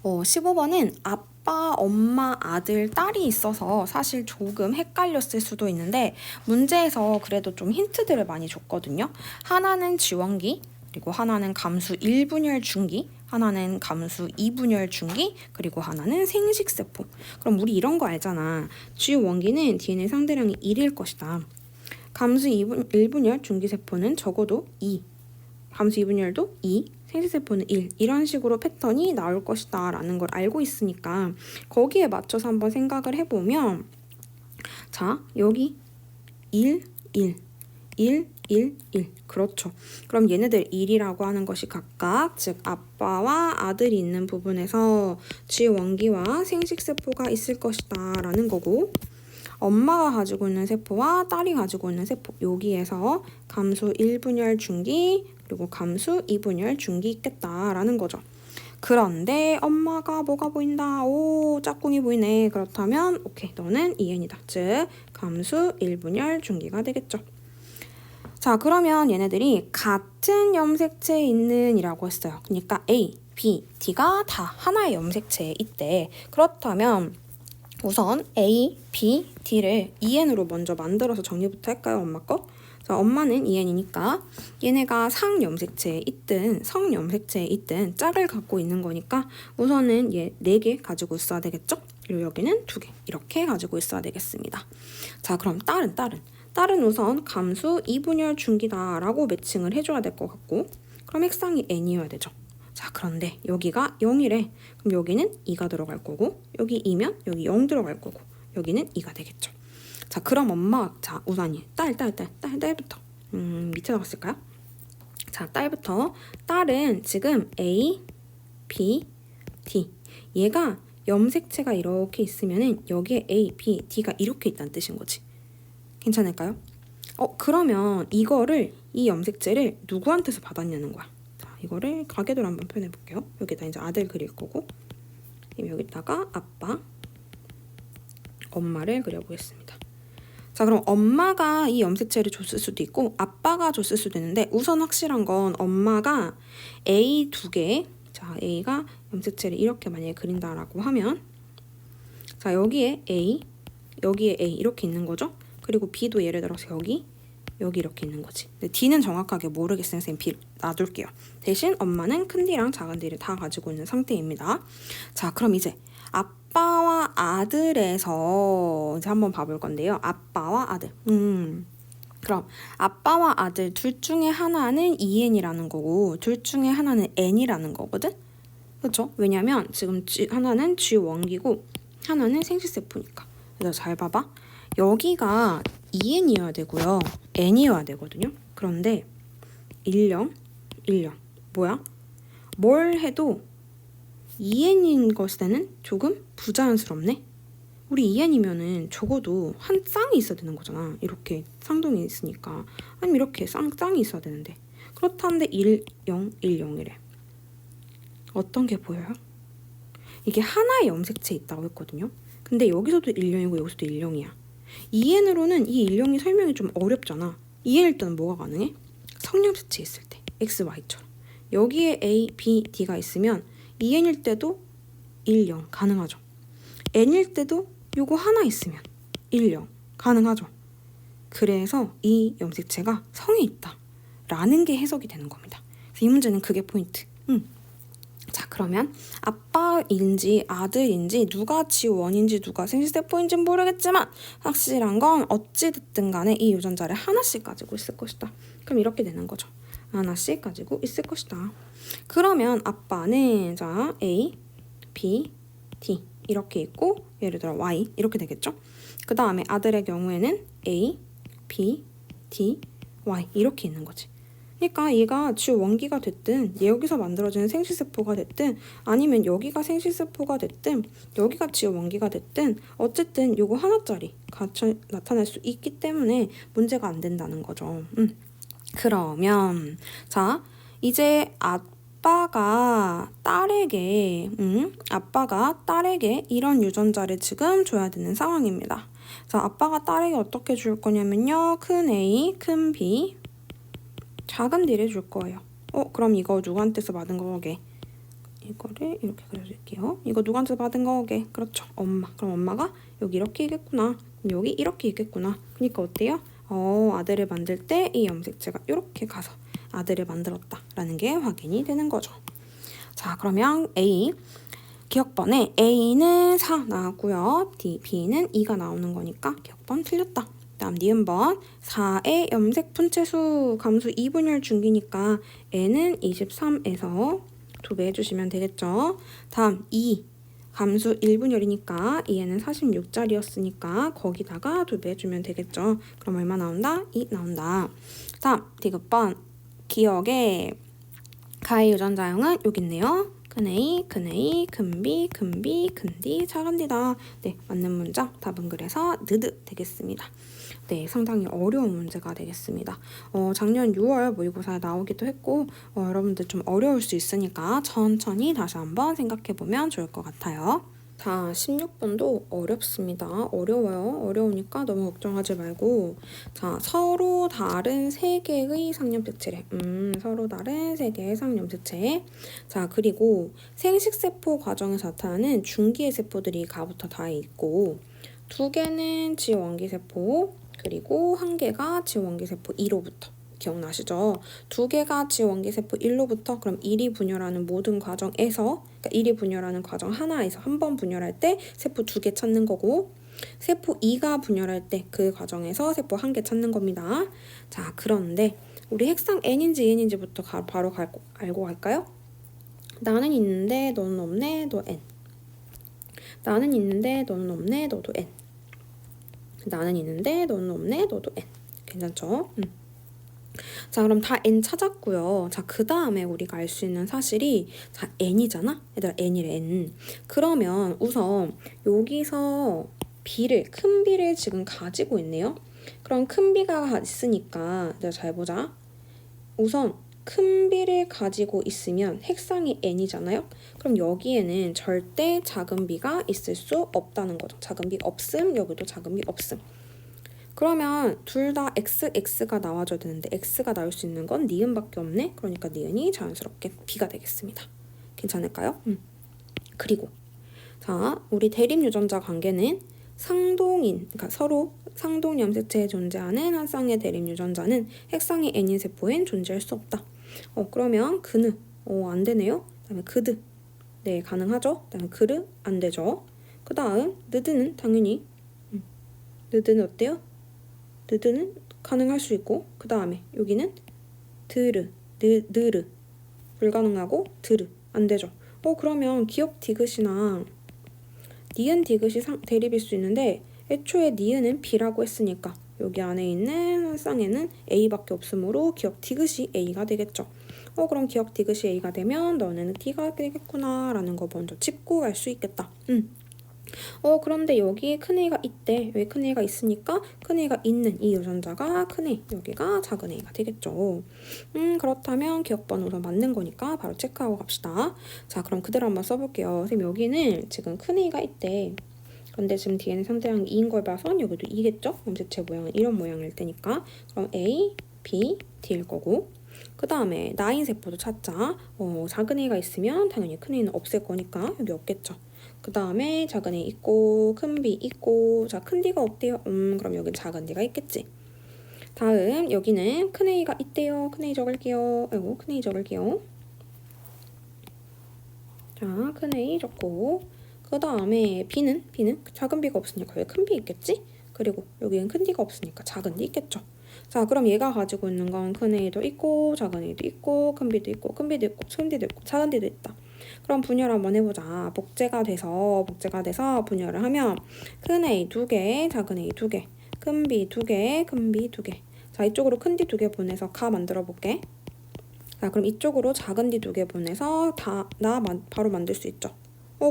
Speaker 1: 15번은 아빠, 엄마, 아들, 딸이 있어서 사실 조금 헷갈렸을 수도 있는데 문제에서 그래도 좀 힌트들을 많이 줬거든요. 하나는 지원기, 그리고 하나는 감수 1분열 중기, 하나는 감수 2분열 중기, 그리고 하나는 생식세포. 그럼 우리 이런 거 알잖아. 지원기는 DNA 상대량이 1일 것이다. 감수 1분열 중기세포는 적어도 2, 감수 2분열도 2, 생식세포는 1, 이런 식으로 패턴이 나올 것이다 라는 걸 알고 있으니까 거기에 맞춰서 한번 생각을 해보면, 자 여기 1, 1, 1, 1, 1 그렇죠. 그럼 얘네들 1이라고 하는 것이 각각 즉 아빠와 아들이 있는 부분에서 지원기와 생식세포가 있을 것이다 라는 거고, 엄마가 가지고 있는 세포와 딸이 가지고 있는 세포, 여기에서 감수 1분열 중기 그리고 감수 2분열 중기 있겠다라는 거죠. 그런데 엄마가 뭐가 보인다? 오, 짝꿍이 보이네. 그렇다면 오케이, 너는 EN이다. 즉 감수 1분열 중기가 되겠죠. 자 그러면 얘네들이 같은 염색체에 있는 이라고 했어요. 그러니까 A, B, D가 다 하나의 염색체에 있대. 그렇다면 우선 A, B, D를 EN으로 먼저 만들어서 정리부터 할까요? 엄마 거? 자, 엄마는 EN이니까 얘네가 상염색체에 있든 성염색체에 있든 짝을 갖고 있는 거니까 우선은 얘 4개 가지고 있어야 되겠죠? 그리고 여기는 2개 이렇게 가지고 있어야 되겠습니다. 자 그럼 딸은 우선 감수 2분열 중기다 라고 매칭을 해줘야 될 것 같고, 그럼 핵상이 N이어야 되죠. 자 그런데 여기가 0이래. 그럼 여기는 2가 들어갈 거고, 여기 2면 여기 0 들어갈 거고, 여기는 2가 되겠죠. 자 그럼 엄마, 자 우선이 딸부터 밑에 나갔을까요? 자 딸부터, 딸은 지금 A, B, D, 얘가 염색체가 이렇게 있으면은 여기에 A, B, D가 이렇게 있다는 뜻인 거지. 괜찮을까요? 그러면 이거를, 이 염색체를 누구한테서 받았냐는 거야. 자 이거를 가계도로 한번 표현해 볼게요. 여기다 이제 아들 그릴 거고, 여기다가 아빠, 엄마를 그려보겠습니다. 자 그럼 엄마가 이 염색체를 줬을 수도 있고 아빠가 줬을 수도 있는데, 우선 확실한 건 엄마가 A 2개, 자 A가 염색체를 이렇게 만약에 그린다라고 하면, 자 여기에 A, 여기에 A 이렇게 있는 거죠. 그리고 B도 예를 들어서 여기 여기 이렇게 있는 거지. 근데 D는 정확하게 모르겠으면 선생님 B 놔둘게요. 대신 엄마는 큰 D랑 작은 D를 다 가지고 있는 상태입니다. 자, 그럼 이제 아빠와 아들에서 이제 한번 봐볼 건데요. 아빠와 아들. 그럼 아빠와 아들 둘 중에 하나는 EN이라는 거고 둘 중에 하나는 N이라는 거거든? 그렇죠? 왜냐면 지금 하나는 G1기고 하나는 생식세포니까. 그래서 잘 봐봐. 여기가 EN이어야 되고요. N이어야 되거든요. 그런데 10, 10. 뭐야? 뭘 해도 EN인 것에는 조금 부자연스럽네? 우리 EN이면은 적어도 한 쌍이 있어야 되는 거잖아. 이렇게 쌍둥이 있으니까. 아니면 이렇게 쌍이 있어야 되는데. 그렇다는데 10, 10이래. 어떤 게 보여요? 이게 하나의 염색체 있다고 했거든요. 근데 여기서도 10이고 여기서도 10이야. EN으로는 이 10이 설명이 좀 어렵잖아. EN일 때는 뭐가 가능해? 성염색체 있을 때. X, Y처럼. 여기에 A, B, D가 있으면 EN일 때도 10 가능하죠. N일 때도 요거 하나 있으면 10 가능하죠. 그래서 이 염색체가 성이 있다 라는 게 해석이 되는 겁니다. 그래서 이 문제는 그게 포인트. 자, 그러면 아빠인지 아들인지 누가 G1인지 누가 생식세포인지 모르겠지만 확실한 건 어찌됐든 간에 이 유전자를 하나씩 가지고 있을 것이다. 그럼 이렇게 되는 거죠. 하나씩 가지고 있을 것이다. 그러면 아빠는 자 A, B, D 이렇게 있고 예를 들어 Y 이렇게 되겠죠. 그 다음에 아들의 경우에는 A, B, D, Y 이렇게 있는 거지. 그러니까 얘가 G1기가 됐든 여기서 만들어지는 생식세포가 됐든 아니면 여기가 생식세포가 됐든 여기가 G1기가 됐든 어쨌든 요거 하나짜리 같이 나타날 수 있기 때문에 문제가 안 된다는 거죠. 그러면 자 이제 아빠가 딸에게 이런 유전자를 지금 줘야 되는 상황입니다. 자, 아빠가 딸에게 어떻게 줄 거냐면요. 큰 A, 큰 B, 작은 D를 줄 거예요. 그럼 이거 누구한테서 받은 거게? 이거를 이렇게 그려줄게요. 이거 누구한테서 받은 거게? 그렇죠. 엄마. 그럼 엄마가 여기 이렇게 있겠구나. 여기 이렇게 있겠구나. 그러니까 어때요? 아들을 만들 때 이 염색체가 이렇게 가서 아들을 만들었다라는 게 확인이 되는 거죠. 자, 그러면 A 기억번에 A는 4 나왔고요. B는 2가 나오는 거니까 기억번 틀렸다. 다음 니은번 4의 염색 분체수 감수 2분열 중기니까 N은 23에서 2배 해주시면 되겠죠. 다음 2 감수 1분열이니까 2에는 46짜리였으니까 거기다가 2배 해주면 되겠죠. 그럼 얼마 나온다? 2 나온다. 다음 디귿번 기억에 가의 유전자형은 여기 있네요. 큰 A, 큰 A, 큰 B, 큰 B, 큰 D, 작은 D다. 네, 맞는 문장 답은 그래서 느드 되겠습니다. 네, 상당히 어려운 문제가 되겠습니다. 작년 6월 모의고사에 나오기도 했고 여러분들 좀 어려울 수 있으니까 천천히 다시 한번 생각해보면 좋을 것 같아요. 자, 16번도 어렵습니다. 어려워요. 어려우니까 너무 걱정하지 말고 자, 서로 다른 3개의 상염색체래. 서로 다른 3개의 상염색체. 자, 그리고 생식세포 과정에서 나타나는 중기의 세포들이 가부터 다 있고 2개는 G1기 세포 그리고 1개가 G1기 세포 2로부터 기억나시죠? 2개가 G1기 세포 1로부터 그럼 1이 분열하는 모든 과정에서 그러니까 1이 분열하는 과정 하나에서 한 번 분열할 때 세포 2개 찾는 거고 세포 2가 분열할 때 그 과정에서 세포 1개 찾는 겁니다. 자, 그런데 우리 핵상 N인지 N인지부터 바로 알고 갈까요? 나는 있는데 너는 없네 너 N. 나는 있는데 너는 없네 너도 N. 나는 있는데 너는 없네 너도 N. 괜찮죠? 자, 그럼 다 N 찾았고요. 자, 그 다음에 우리가 알 수 있는 사실이 자, N이잖아? 얘들아, N이래, N. 그러면 우선 여기서 큰 B를 지금 가지고 있네요. 그럼 큰 B가 있으니까 내가 잘 보자. 우선 큰 B를 가지고 있으면 핵상이 N이잖아요? 그럼 여기에는 절대 작은 B가 있을 수 없다는 거죠. 작은 B 없음, 여기도 작은 B 없음. 그러면 둘 다 x가 나와줘야 되는데 x가 나올 수 있는 건 니은밖에 없네. 그러니까 니은이 자연스럽게 b가 되겠습니다. 괜찮을까요? 그리고 자, 우리 대립 유전자 관계는 상동인, 그러니까 서로 상동 염색체에 존재하는 한 쌍의 대립 유전자는 핵쌍이 n인 세포엔 존재할 수 없다. 그러면 그느, 안 되네요. 그다음에 그드, 네, 가능하죠. 그다음에 그르, 안 되죠. 그 다음 느드는 당연히 느드는 어때요? 느드는 가능할 수 있고, 그 다음에 여기는 드르, 느르 불가능하고 드르 안 되죠. 그러면 기역 디귿이나 니은 디귿이 대립일 수 있는데 애초에 니은은 B라고 했으니까 여기 안에 있는 한 쌍에는 A밖에 없으므로 기역 디귿이 A가 되겠죠. 그럼 기역 디귿이 A가 되면 너는 D가 되겠구나 라는 거 먼저 짚고 갈 수 있겠다. 그런데 여기 큰 A가 있대. 왜 큰 A가 있으니까 큰 A가 있는 이 유전자가 큰 A, 여기가 작은 A가 되겠죠. 그렇다면 기억번호로 맞는 거니까 바로 체크하고 갑시다. 자, 그럼 그대로 한번 써볼게요. 선생님 여기는 지금 큰 A가 있대. 그런데 지금 DNA 상대량이 2인 걸 봐선 여기도 2겠죠? 염색체 모양은 이런 모양일 테니까. 그럼 A, B, D일 거고. 그 다음에 나인 세포도 찾자. 작은 A가 있으면 당연히 큰 A는 없을 거니까 여기 없겠죠. 그 다음에 작은 A 있고 큰 B 있고. 자, 큰 D가 없대요. 그럼 여긴 작은 D가 있겠지. 다음 여기는 큰 A가 있대요. 큰 A 적을게요. 아이고, 큰 A 적을게요. 자, 큰 A 적고, 그 다음에 B는 작은 B가 없으니까 여기 큰 B 있겠지? 그리고 여기는 큰 D가 없으니까 작은 D 있겠죠. 자, 그럼 얘가 가지고 있는 건 큰 A도 있고 작은 A도 있고 큰 B도 있고 큰 B도 있고 큰 D도 있고 작은 D도 있다. 그럼 분열을 한번 해보자. 복제가 돼서 분열을 하면 큰 A 2개, 작은 A 2개, 큰 B 2개, 큰 B 2개. 자, 이쪽으로 큰 D 2개 보내서 가 만들어 볼게. 자, 그럼 이쪽으로 작은 D 2개 보내서 바로 만들 수 있죠.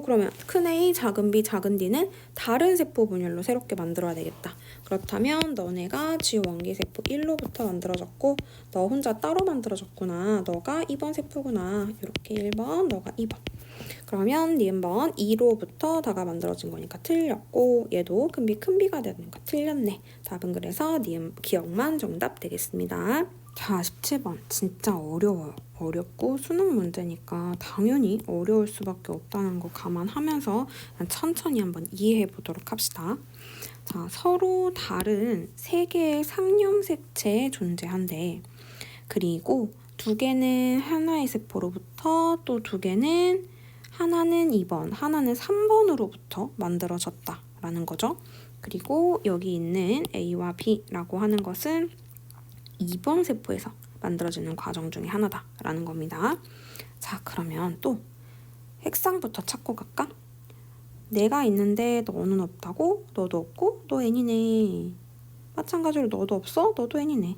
Speaker 1: 그러면 큰 A, 작은 B, 작은 D는 다른 세포 분열로 새롭게 만들어야 되겠다. 그렇다면 너네가 지원기 세포 1로부터 만들어졌고 너 혼자 따로 만들어졌구나. 너가 2번 세포구나. 이렇게 1번, 너가 2번. 그러면 니은번 2로부터 다가 만들어진 거니까 틀렸고 얘도 큰 B가 되니까 틀렸네. 답은 그래서 니은 기억만 정답 되겠습니다. 자, 17번 진짜 어려워요. 어렵고 수능 문제니까 당연히 어려울 수밖에 없다는 거 감안하면서 천천히 한번 이해해 보도록 합시다. 자, 서로 다른 3개의 상염색체에 존재한대. 그리고 2개는 하나의 세포로부터 또 2개는 하나는 2번, 하나는 3번으로부터 만들어졌다라는 거죠. 그리고 여기 있는 A와 B라고 하는 것은 2번 세포에서 만들어지는 과정 중에 하나다라는 겁니다. 자, 그러면 또 핵상부터 찾고 갈까? 내가 있는데 너는 없다고? 너도 없고? 너 N이네. 마찬가지로 너도 없어? 너도 N이네.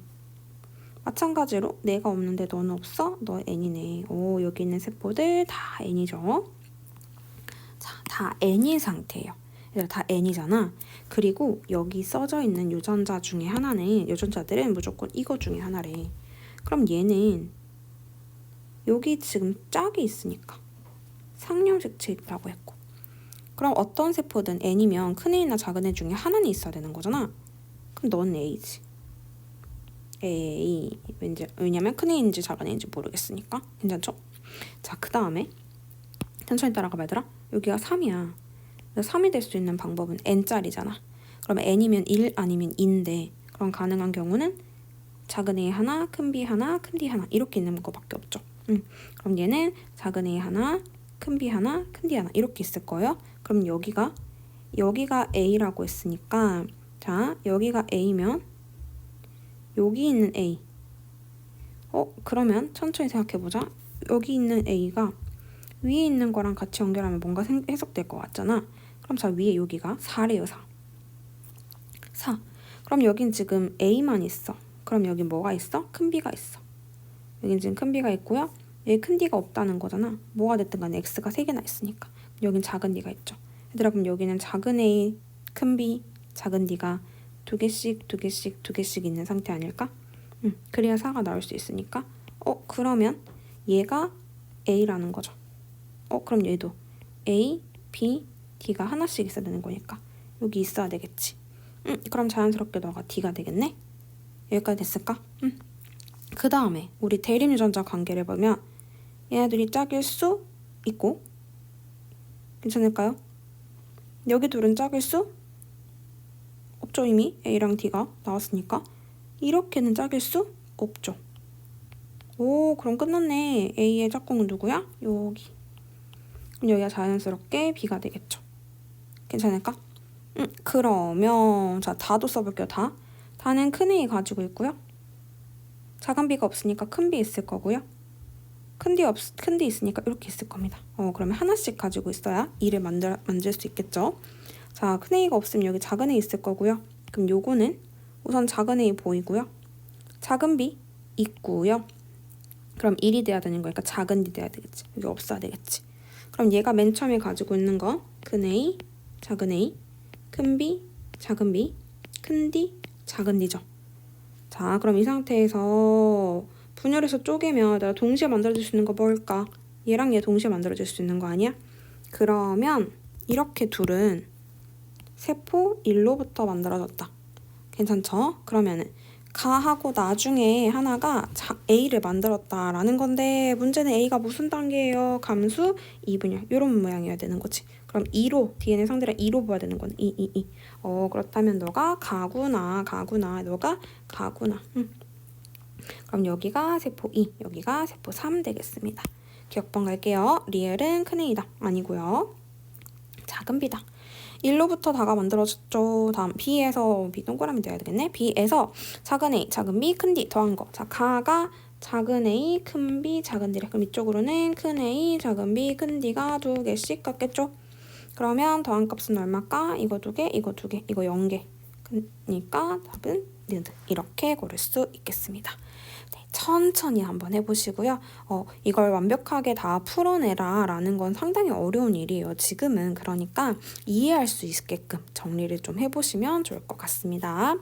Speaker 1: 마찬가지로 내가 없는데 너는 없어? 너 N이네. 여기 있는 세포들 다 N이죠. 자, 다 N인 상태예요. 얘들 다 N이잖아. 그리고 여기 써져 있는 유전자들은 무조건 이거 중에 하나래. 그럼 얘는 여기 지금 짝이 있으니까 상염색체 있다고 했고, 그럼 어떤 세포든 N이면 큰 A나 작은 A 중에 하나는 있어야 되는 거잖아. 그럼 넌 A지. A. 왜냐면 큰 A인지 작은 A인지 모르겠으니까. 괜찮죠? 자, 그 다음에 천천히 따라가봐 얘들아. 여기가 3이야. 3이 될 수 있는 방법은 N짜리잖아. 그러면 N이면 1 아니면 2인데, 그럼 가능한 경우는 작은 A 하나, 큰 B 하나, 큰 D 하나 이렇게 있는 거밖에 없죠. 그럼 얘는 작은 A 하나, 큰 B 하나, 큰 D 하나 이렇게 있을 거예요. 그럼 여기가 A라고 했으니까, 자, 여기가 A면 여기 있는 A. 그러면 천천히 생각해보자. 여기 있는 A가 위에 있는 거랑 같이 연결하면 뭔가 해석될 것 같잖아. 그럼 자, 위에 여기가 4래요. 4. 그럼 여긴 지금 A만 있어. 그럼 여기 뭐가 있어? 큰 B가 있어. 여긴 지금 큰 B가 있고요. 여기 큰 D가 없다는 거잖아. 뭐가 됐든 간에 X가 3개나 있으니까. 여긴 작은 D가 있죠. 얘들아, 그럼 여기는 작은 A, 큰 B, 작은 D가 2개씩 있는 상태 아닐까? 그래야 4가 나올 수 있으니까. 그러면 얘가 A라는 거죠. 그럼 얘도 A, B, D가 하나씩 있어야 되는 거니까 여기 있어야 되겠지. 그럼 자연스럽게 너가 D가 되겠네? 여기까지 됐을까? 그 다음에 우리 대립 유전자 관계를 보면 얘네들이 짝일 수 있고, 괜찮을까요? 여기 둘은 짝일 수 없죠. 이미 A랑 D가 나왔으니까. 이렇게는 짝일 수 없죠. 오, 그럼 끝났네. A의 짝꿍은 누구야? 여기. 그럼 여기가 자연스럽게 B가 되겠죠. 괜찮을까? 그러면 자, 다도 써볼게요. 다는 큰 A 가지고 있고요. 작은 B가 없으니까 큰 B 있을 거고요. 큰 D 있으니까 이렇게 있을 겁니다. 그러면 하나씩 가지고 있어야 2를 만들 수 있겠죠. 자, 큰 A가 없으면 여기 작은 A 있을 거고요. 그럼 요거는 우선 작은 A 보이고요. 작은 B 있고요. 그럼 1이 돼야 되는 거니까 작은 D 돼야 되겠지. 여기 없어야 되겠지. 그럼 얘가 맨 처음에 가지고 있는 거 큰 A, 작은 A, 큰 B, 작은 B, 큰 D, 작은 D죠. 자, 그럼 이 상태에서 분열해서 쪼개면 내가 동시에 만들어줄 수 있는 거 뭘까? 얘랑 얘 동시에 만들어줄 수 있는 거 아니야? 그러면 이렇게 둘은 세포 1로부터 만들어졌다. 괜찮죠? 그러면은 가하고 나중에 하나가 A를 만들었다라는 건데 문제는 A가 무슨 단계예요? 감수 2분열 이런 모양이어야 되는 거지. 그럼 2로 DNA 상대를 2로 봐야 되는 거네. 2. 그렇다면 너가 가구나. 너가 가구나. 그럼 여기가 세포 2, 여기가 세포 3 되겠습니다. 기억번 갈게요. 리을은 큰 A다. 아니고요. 작은 B다. 1로부터 다가 만들어졌죠. 다음 B에서 B 동그라미 돼야 되겠네. B에서 작은 A, 작은 B, 큰 D 더한 거. 자, 가가 작은 A, 큰 B, 작은 D래. 그럼 이쪽으로는 큰 A, 작은 B, 큰 D가 2개씩 같겠죠. 그러면 더한 값은 얼마일까? 이거 2개, 이거 2개, 이거 0개. 그러니까 답은 니은. 이렇게 고를 수 있겠습니다. 천천히 한번 해보시고요. 이걸 완벽하게 다 풀어내라 라는 건 상당히 어려운 일이에요. 지금은. 그러니까 이해할 수 있게끔 정리를 좀 해보시면 좋을 것 같습니다.